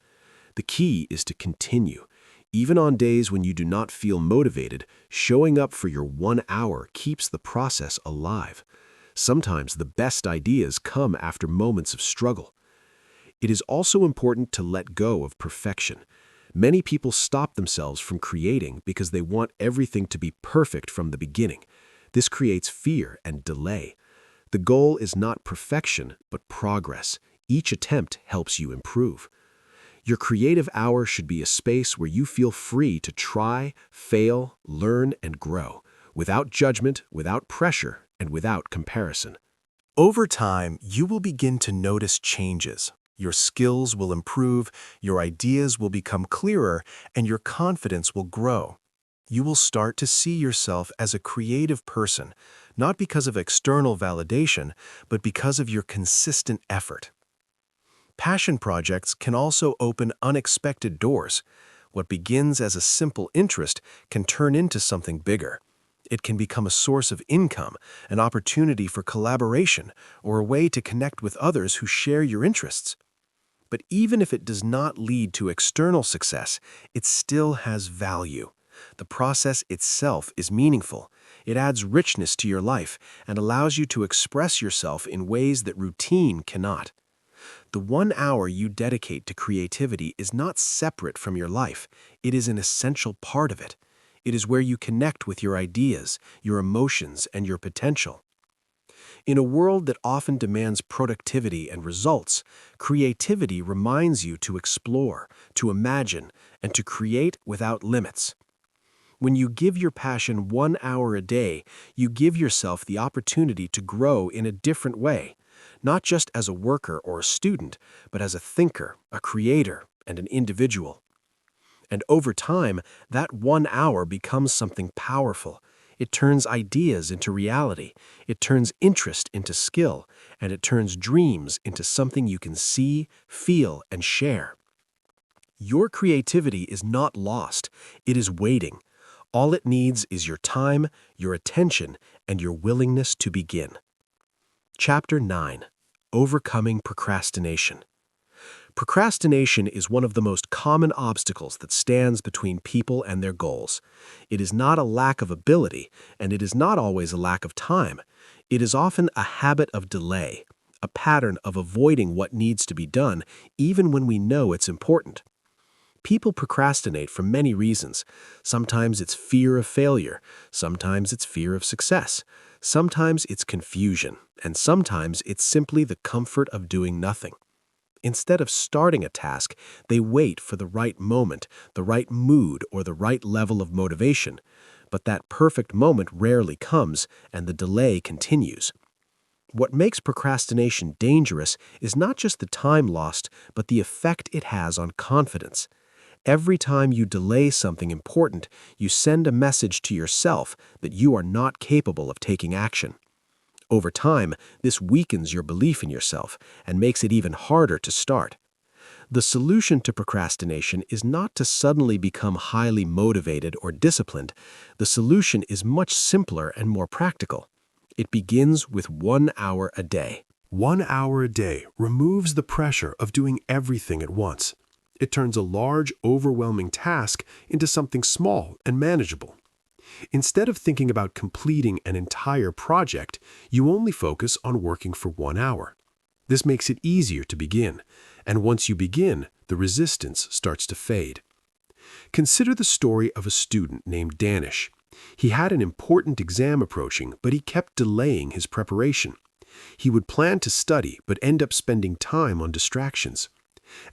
The key is to continue. Even on days when you do not feel motivated, showing up for your 1 hour keeps the process alive. Sometimes the best ideas come after moments of struggle. It is also important to let go of perfection. Many people stop themselves from creating because they want everything to be perfect from the beginning. This creates fear and delay. The goal is not perfection, but progress. Each attempt helps you improve. Your creative hour should be a space where you feel free to try, fail, learn, and grow, without judgment, without pressure, and without comparison. Over time, you will begin to notice changes. Your skills will improve, your ideas will become clearer, and your confidence will grow. You will start to see yourself as a creative person, not because of external validation, but because of your consistent effort. Passion projects can also open unexpected doors. What begins as a simple interest can turn into something bigger. It can become a source of income, an opportunity for collaboration, or a way to connect with others who share your interests. But even if it does not lead to external success, it still has value. The process itself is meaningful. It adds richness to your life and allows you to express yourself in ways that routine cannot. The 1 hour you dedicate to creativity is not separate from your life. It is an essential part of it. It is where you connect with your ideas, your emotions, and your potential. In a world that often demands productivity and results, creativity reminds you to explore, to imagine, and to create without limits. When you give your passion 1 hour a day, you give yourself the opportunity to grow in a different way, not just as a worker or a student, but as a thinker, a creator, and an individual. And over time, that 1 hour becomes something powerful. It turns ideas into reality, it turns interest into skill, and it turns dreams into something you can see, feel, and share. Your creativity is not lost, it is waiting. All it needs is your time, your attention, and your willingness to begin. Chapter 9. Overcoming Procrastination. Procrastination is one of the most common obstacles that stands between people and their goals. It is not a lack of ability, and it is not always a lack of time. It is often a habit of delay, a pattern of avoiding what needs to be done, even when we know it's important. People procrastinate for many reasons. Sometimes it's fear of failure, sometimes it's fear of success, sometimes it's confusion, and sometimes it's simply the comfort of doing nothing. Instead of starting a task, they wait for the right moment, the right mood, or the right level of motivation. But that perfect moment rarely comes, and the delay continues. What makes procrastination dangerous is not just the time lost, but the effect it has on confidence. Every time you delay something important, you send a message to yourself that you are not capable of taking action. Over time, this weakens your belief in yourself and makes it even harder to start. The solution to procrastination is not to suddenly become highly motivated or disciplined. The solution is much simpler and more practical. It begins with 1 hour a day. 1 hour a day removes the pressure of doing everything at once. It turns a large, overwhelming task into something small and manageable. Instead of thinking about completing an entire project, you only focus on working for 1 hour. This makes it easier to begin, and once you begin, the resistance starts to fade. Consider the story of a student named Danish. He had an important exam approaching, but he kept delaying his preparation. He would plan to study, but end up spending time on distractions.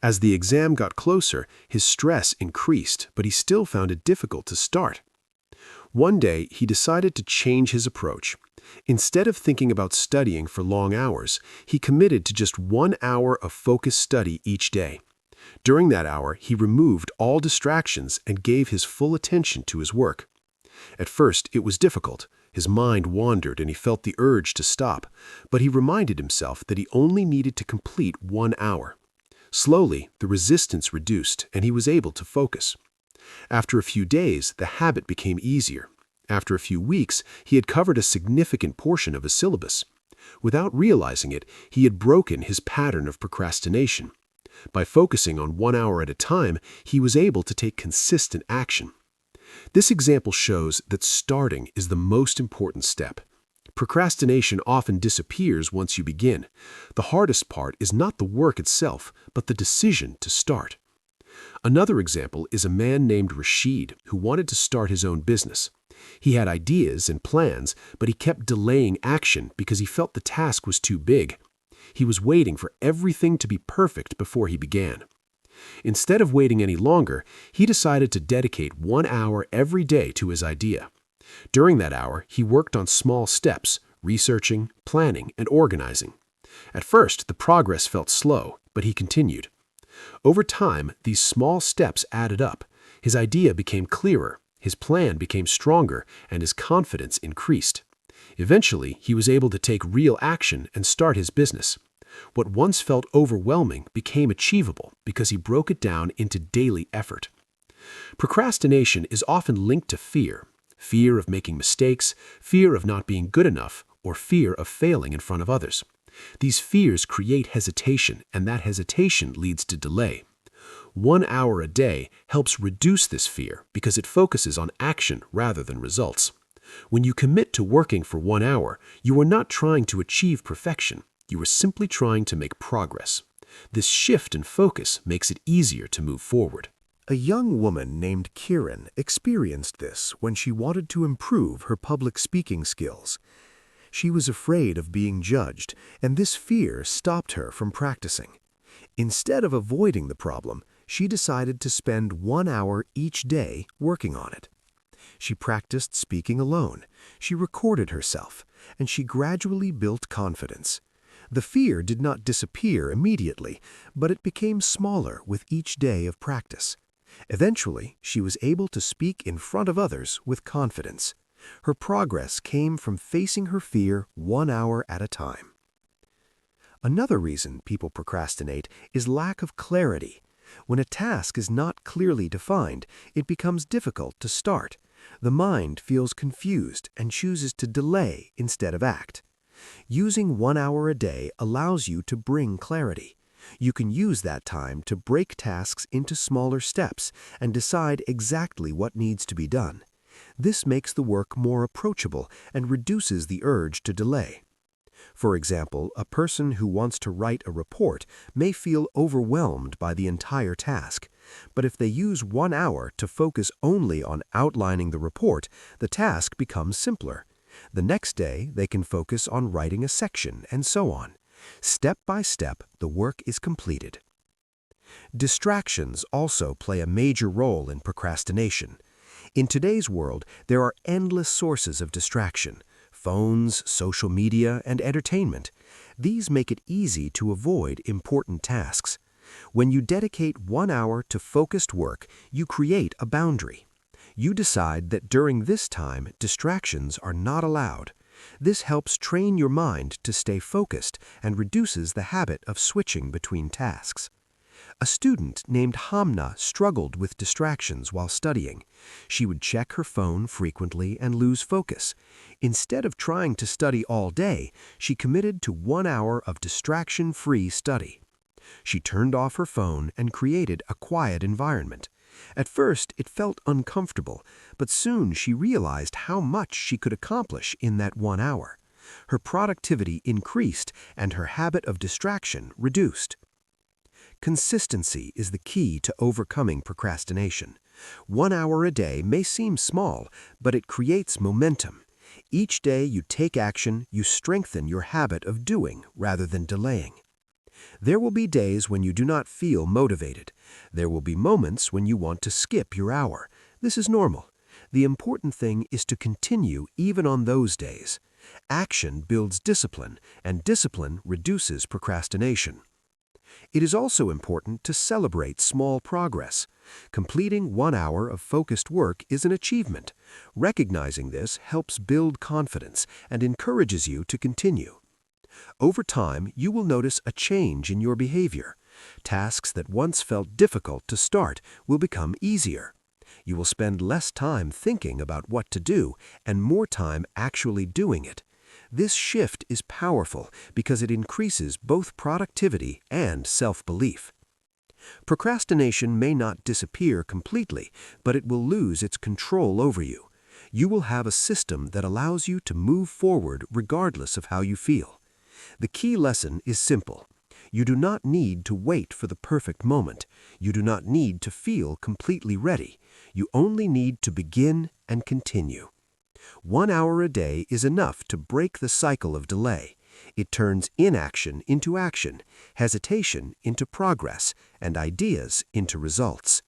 As the exam got closer, his stress increased, but he still found it difficult to start. One day, he decided to change his approach. Instead of thinking about studying for long hours, he committed to just 1 hour of focused study each day. During that hour, he removed all distractions and gave his full attention to his work. At first, it was difficult. His mind wandered and he felt the urge to stop, but he reminded himself that he only needed to complete 1 hour. Slowly, the resistance reduced and he was able to focus. After a few days, the habit became easier. After a few weeks, he had covered a significant portion of his syllabus. Without realizing it, he had broken his pattern of procrastination. By focusing on 1 hour at a time, he was able to take consistent action. This example shows that starting is the most important step. Procrastination often disappears once you begin. The hardest part is not the work itself, but the decision to start. Another example is a man named Rashid who wanted to start his own business. He had ideas and plans, but he kept delaying action because he felt the task was too big. He was waiting for everything to be perfect before he began. Instead of waiting any longer, he decided to dedicate 1 hour every day to his idea. During that hour, he worked on small steps, researching, planning, and organizing. At first, the progress felt slow, but he continued. Over time, these small steps added up. His idea became clearer, his plan became stronger, and his confidence increased. Eventually, he was able to take real action and start his business. What once felt overwhelming became achievable because he broke it down into daily effort. Procrastination is often linked to fear. Fear of making mistakes, fear of not being good enough, or fear of failing in front of others. These fears create hesitation, and that hesitation leads to delay. 1 hour a day helps reduce this fear because it focuses on action rather than results. When you commit to working for 1 hour, you are not trying to achieve perfection. You are simply trying to make progress. This shift in focus makes it easier to move forward. A young woman named Kieran experienced this when she wanted to improve her public speaking skills. She was afraid of being judged, and this fear stopped her from practicing. Instead of avoiding the problem, she decided to spend 1 hour each day working on it. She practiced speaking alone, she recorded herself, and she gradually built confidence. The fear did not disappear immediately, but it became smaller with each day of practice. Eventually, she was able to speak in front of others with confidence. Her progress came from facing her fear 1 hour at a time. Another reason people procrastinate is lack of clarity. When a task is not clearly defined, it becomes difficult to start. The mind feels confused and chooses to delay instead of act. Using 1 hour a day allows you to bring clarity. You can use that time to break tasks into smaller steps and decide exactly what needs to be done. This makes the work more approachable and reduces the urge to delay. For example, a person who wants to write a report may feel overwhelmed by the entire task. But if they use 1 hour to focus only on outlining the report, the task becomes simpler. The next day, they can focus on writing a section, and so on. Step by step, the work is completed. Distractions also play a major role in procrastination. In today's world, there are endless sources of distraction: phones, social media, and entertainment. These make it easy to avoid important tasks. When you dedicate 1 hour to focused work, you create a boundary. You decide that during this time, distractions are not allowed. This helps train your mind to stay focused and reduces the habit of switching between tasks. A student named Hamna struggled with distractions while studying. She would check her phone frequently and lose focus. Instead of trying to study all day, she committed to 1 hour of distraction-free study. She turned off her phone and created a quiet environment. At first, it felt uncomfortable, but soon she realized how much she could accomplish in that 1 hour. Her productivity increased and her habit of distraction reduced. Consistency is the key to overcoming procrastination. 1 hour a day may seem small, but it creates momentum. Each day you take action, you strengthen your habit of doing rather than delaying. There will be days when you do not feel motivated. There will be moments when you want to skip your hour. This is normal. The important thing is to continue even on those days. Action builds discipline, and discipline reduces procrastination. It is also important to celebrate small progress. Completing 1 hour of focused work is an achievement. Recognizing this helps build confidence and encourages you to continue. Over time, you will notice a change in your behavior. Tasks that once felt difficult to start will become easier. You will spend less time thinking about what to do and more time actually doing it. This shift is powerful because it increases both productivity and self-belief. Procrastination may not disappear completely, but it will lose its control over you. You will have a system that allows you to move forward regardless of how you feel. The key lesson is simple. You do not need to wait for the perfect moment. You do not need to feel completely ready. You only need to begin and continue. 1 hour a day is enough to break the cycle of delay. It turns inaction into action, hesitation into progress, and ideas into results.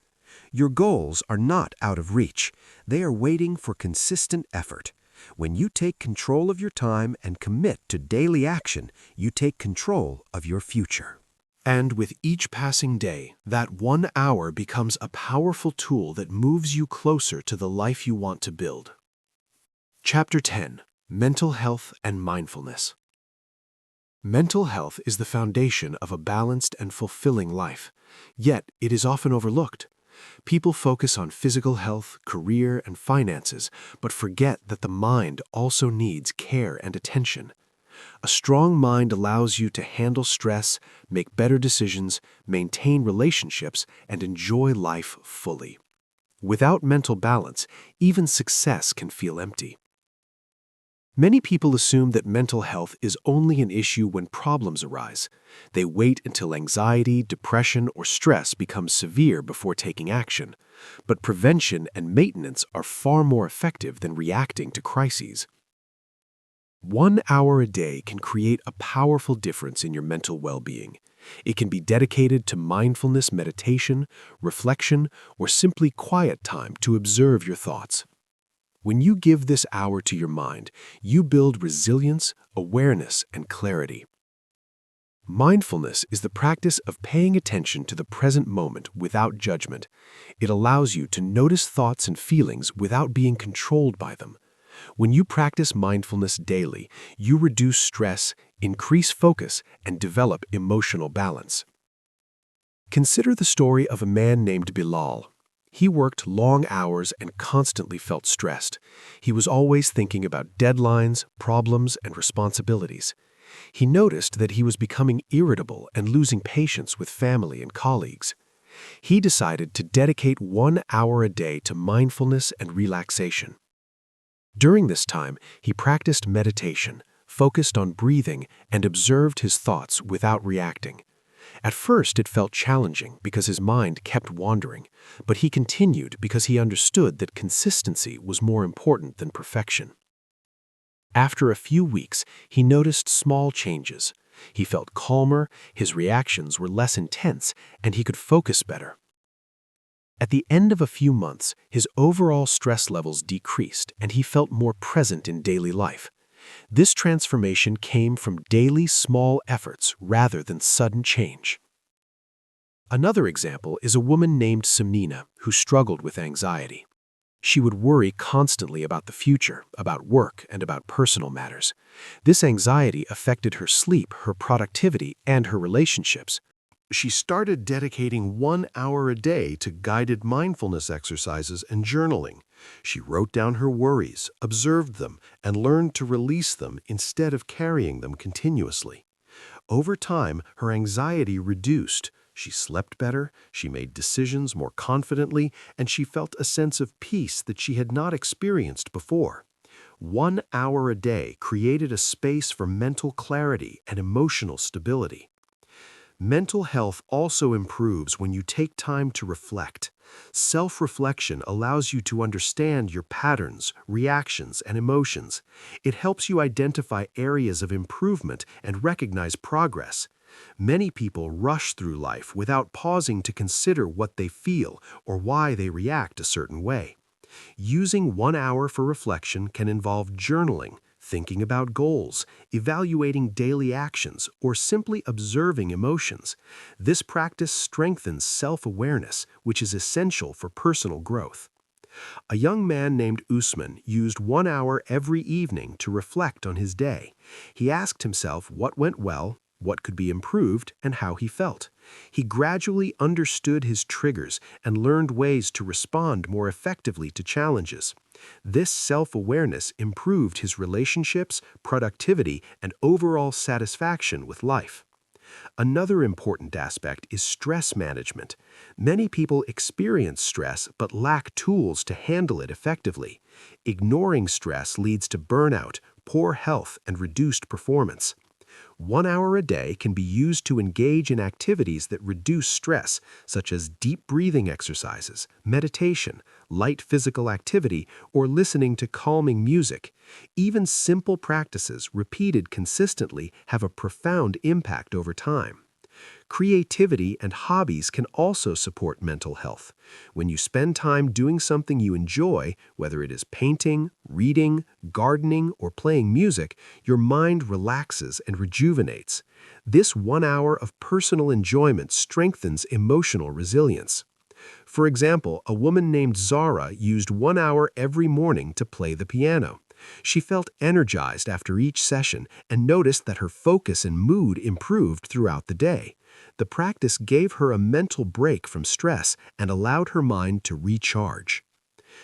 Your goals are not out of reach. They are waiting for consistent effort. When you take control of your time and commit to daily action, you take control of your future. And with each passing day, that 1 hour becomes a powerful tool that moves you closer to the life you want to build. Chapter 10: Mental Health and Mindfulness. Mental health is the foundation of a balanced and fulfilling life, yet it is often overlooked. People focus on physical health, career, and finances, but forget that the mind also needs care and attention. A strong mind allows you to handle stress, make better decisions, maintain relationships, and enjoy life fully. Without mental balance, even success can feel empty. Many people assume that mental health is only an issue when problems arise. They wait until anxiety, depression, or stress becomes severe before taking action. But prevention and maintenance are far more effective than reacting to crises. 1 hour a day can create a powerful difference in your mental well-being. It can be dedicated to mindfulness meditation, reflection, or simply quiet time to observe your thoughts. When you give this hour to your mind, you build resilience, awareness, and clarity. Mindfulness is the practice of paying attention to the present moment without judgment. It allows you to notice thoughts and feelings without being controlled by them. When you practice mindfulness daily, you reduce stress, increase focus, and develop emotional balance. Consider the story of a man named Bilal. He worked long hours and constantly felt stressed. He was always thinking about deadlines, problems, and responsibilities. He noticed that he was becoming irritable and losing patience with family and colleagues. He decided to dedicate 1 hour a day to mindfulness and relaxation. During this time, he practiced meditation, focused on breathing, and observed his thoughts without reacting. At first, it felt challenging because his mind kept wandering, but he continued because he understood that consistency was more important than perfection. After a few weeks, he noticed small changes. He felt calmer, his reactions were less intense, and he could focus better. At the end of a few months, his overall stress levels decreased, and he felt more present in daily life. This transformation came from daily small efforts rather than sudden change. Another example is a woman named Samnina who struggled with anxiety. She would worry constantly about the future, about work, and about personal matters. This anxiety affected her sleep, her productivity, and her relationships. She started dedicating 1 hour a day to guided mindfulness exercises and journaling. She wrote down her worries, observed them, and learned to release them instead of carrying them continuously. Over time, her anxiety reduced. She slept better, she made decisions more confidently, and she felt a sense of peace that she had not experienced before. 1 hour a day created a space for mental clarity and emotional stability. Mental health also improves when you take time to reflect. Self-reflection allows you to understand your patterns, reactions, and emotions. It helps you identify areas of improvement and recognize progress. Many people rush through life without pausing to consider what they feel or why they react a certain way. Using 1 hour for reflection can involve journaling, thinking about goals, evaluating daily actions, or simply observing emotions. This practice strengthens self-awareness, which is essential for personal growth. A young man named Usman used 1 hour every evening to reflect on his day. He asked himself what went well, what could be improved, and how he felt. He gradually understood his triggers and learned ways to respond more effectively to challenges. This self-awareness improved his relationships, productivity, and overall satisfaction with life. Another important aspect is stress management. Many people experience stress but lack tools to handle it effectively. Ignoring stress leads to burnout, poor health, and reduced performance. 1 hour a day can be used to engage in activities that reduce stress, such as deep breathing exercises, meditation, light physical activity, or listening to calming music. Even simple practices repeated consistently have a profound impact over time. Creativity and hobbies can also support mental health. When you spend time doing something you enjoy, whether it is painting, reading, gardening, or playing music, your mind relaxes and rejuvenates. This 1 hour of personal enjoyment strengthens emotional resilience. For example, a woman named Zara used 1 hour every morning to play the piano. She felt energized after each session and noticed that her focus and mood improved throughout the day. The practice gave her a mental break from stress and allowed her mind to recharge.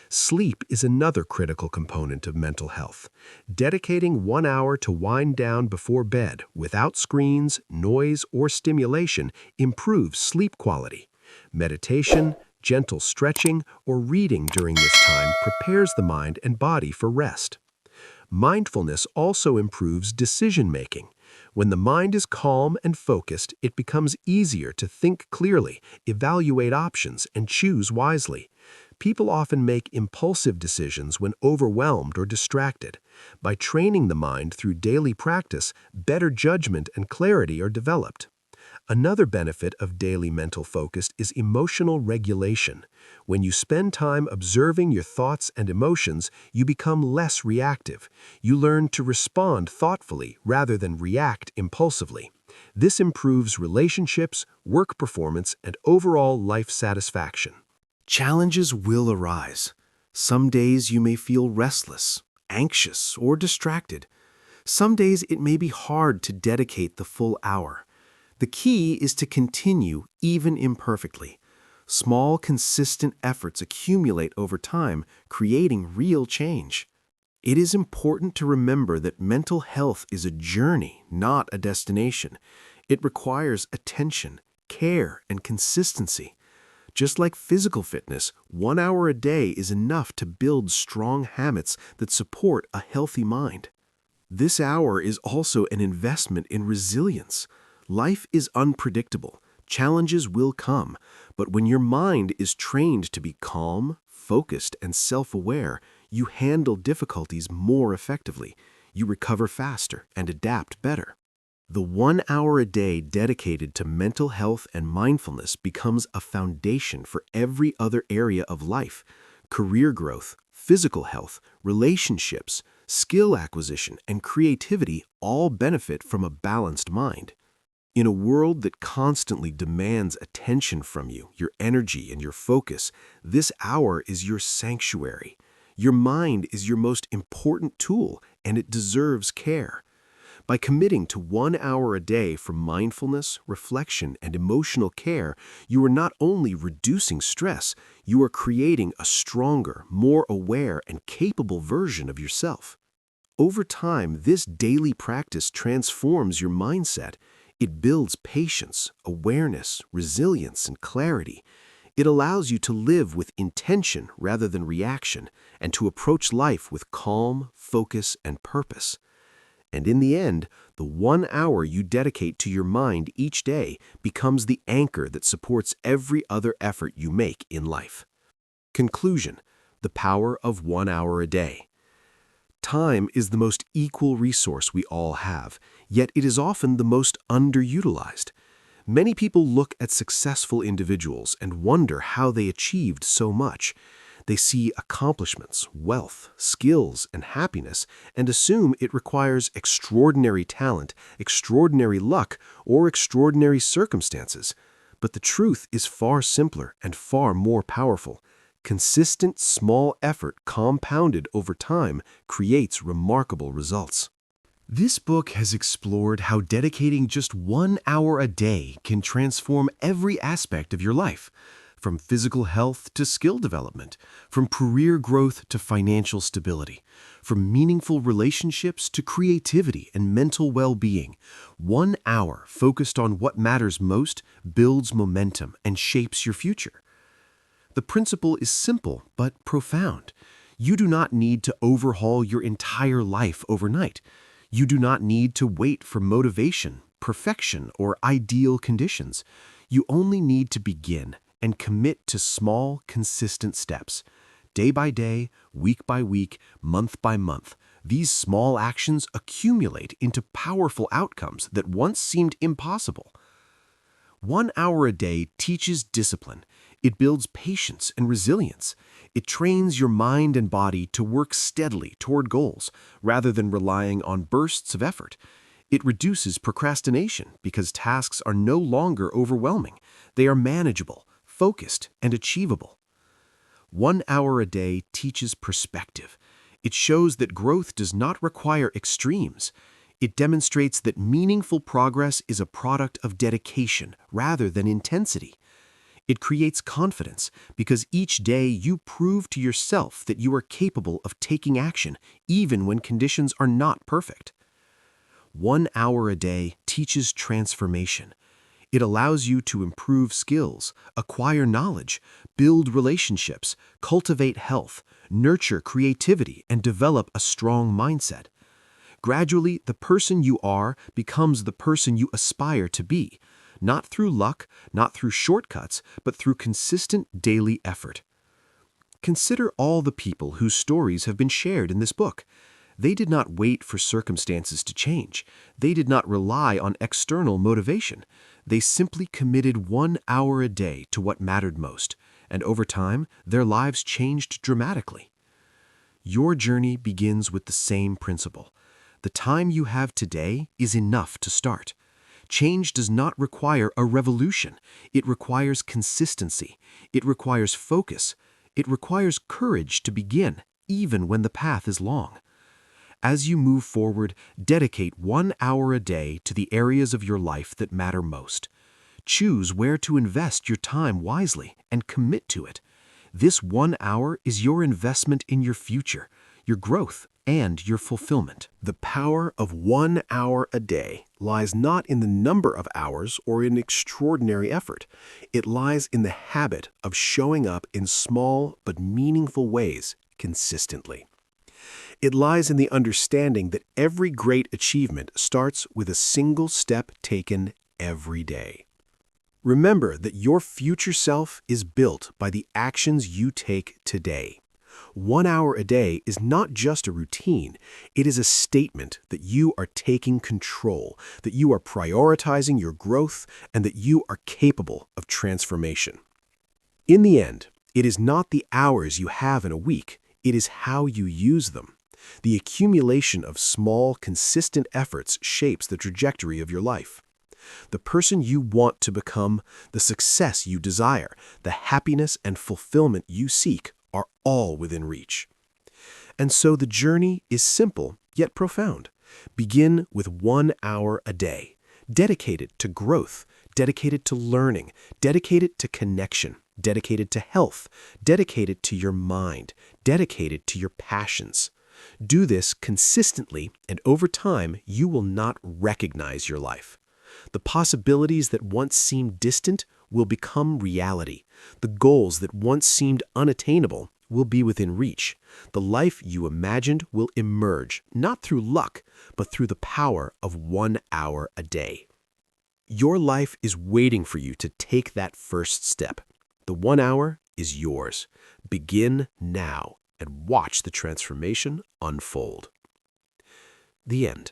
Sleep is another critical component of mental health. Dedicating 1 hour to wind down before bed without screens, noise, or stimulation improves sleep quality. Meditation, gentle stretching, or reading during this time prepares the mind and body for rest. Mindfulness also improves decision-making. When the mind is calm and focused, it becomes easier to think clearly, evaluate options, and choose wisely. People often make impulsive decisions when overwhelmed or distracted. By training the mind through daily practice, better judgment and clarity are developed. Another benefit of daily mental focus is emotional regulation. When you spend time observing your thoughts and emotions, you become less reactive. You learn to respond thoughtfully rather than react impulsively. This improves relationships, work performance, and overall life satisfaction. Challenges will arise. Some days you may feel restless, anxious, or distracted. Some days it may be hard to dedicate the full hour. The key is to continue, even imperfectly. Small, consistent efforts accumulate over time, creating real change. It is important to remember that mental health is a journey, not a destination. It requires attention, care, and consistency. Just like physical fitness, 1 hour a day is enough to build strong habits that support a healthy mind. This hour is also an investment in resilience. Life is unpredictable. Challenges will come, but when your mind is trained to be calm, focused, and self-aware, you handle difficulties more effectively. You recover faster and adapt better. The 1 hour a day dedicated to mental health and mindfulness becomes a foundation for every other area of life. Career growth, physical health, relationships, skill acquisition, and creativity all benefit from a balanced mind. In a world that constantly demands attention from you, your energy and your focus, this hour is your sanctuary. Your mind is your most important tool, and it deserves care. By committing to 1 hour a day for mindfulness, reflection, and emotional care, you are not only reducing stress, you are creating a stronger, more aware, and capable version of yourself. Over time, this daily practice transforms your mindset. It builds patience, awareness, resilience, and clarity. It allows you to live with intention rather than reaction, and to approach life with calm, focus, and purpose. And in the end, the 1 hour you dedicate to your mind each day becomes the anchor that supports every other effort you make in life. Conclusion: the power of 1 hour a day. Time is the most equal resource we all have, yet it is often the most underutilized. Many people look at successful individuals and wonder how they achieved so much. They see accomplishments, wealth, skills, and happiness and assume it requires extraordinary talent, extraordinary luck, or extraordinary circumstances. But the truth is far simpler and far more powerful. Consistent small effort compounded over time creates remarkable results. This book has explored how dedicating just 1 hour a day can transform every aspect of your life, from physical health to skill development, from career growth to financial stability, from meaningful relationships to creativity and mental well-being. 1 hour focused on what matters most builds momentum and shapes your future. The principle is simple but profound. You do not need to overhaul your entire life overnight. You do not need to wait for motivation, perfection, or ideal conditions. You only need to begin and commit to small, consistent steps. Day by day, week by week, month by month, these small actions accumulate into powerful outcomes that once seemed impossible. 1 hour a day teaches discipline. It builds patience and resilience. It trains your mind and body to work steadily toward goals rather than relying on bursts of effort. It reduces procrastination because tasks are no longer overwhelming. They are manageable, focused, and achievable. 1 hour a day teaches perspective. It shows that growth does not require extremes. It demonstrates that meaningful progress is a product of dedication rather than intensity. It creates confidence because each day you prove to yourself that you are capable of taking action even when conditions are not perfect. 1 hour a day teaches transformation. It allows you to improve skills, acquire knowledge, build relationships, cultivate health, nurture creativity, and develop a strong mindset. Gradually, the person you are becomes the person you aspire to be, not through luck, not through shortcuts, but through consistent daily effort. Consider all the people whose stories have been shared in this book. They did not wait for circumstances to change. They did not rely on external motivation. They simply committed 1 hour a day to what mattered most, and over time, their lives changed dramatically. Your journey begins with the same principle. The time you have today is enough to start. Change does not require a revolution. It requires consistency. It requires focus. It requires courage to begin, even when the path is long. As you move forward, dedicate 1 hour a day to the areas of your life that matter most. Choose where to invest your time wisely and commit to it. This 1 hour is your investment in your future, your growth, and your fulfillment. The power of 1 hour a day lies not in the number of hours or in extraordinary effort. It lies in the habit of showing up in small but meaningful ways consistently. It lies in the understanding that every great achievement starts with a single step taken every day. Remember that your future self is built by the actions you take today. 1 hour a day is not just a routine, it is a statement that you are taking control, that you are prioritizing your growth, and that you are capable of transformation. In the end, it is not the hours you have in a week, it is how you use them. The accumulation of small, consistent efforts shapes the trajectory of your life. The person you want to become, the success you desire, the happiness and fulfillment you seek are all within reach. And so the journey is simple yet profound. Begin with 1 hour a day, dedicated to growth, dedicated to learning, dedicated to connection, dedicated to health, dedicated to your mind, dedicated to your passions. Do this consistently, and over time, you will not recognize your life. The possibilities that once seemed distant will become reality. The goals that once seemed unattainable will be within reach. The life you imagined will emerge, not through luck, but through the power of 1 hour a day. Your life is waiting for you to take that first step. The 1 hour is yours. Begin now and watch the transformation unfold. The end.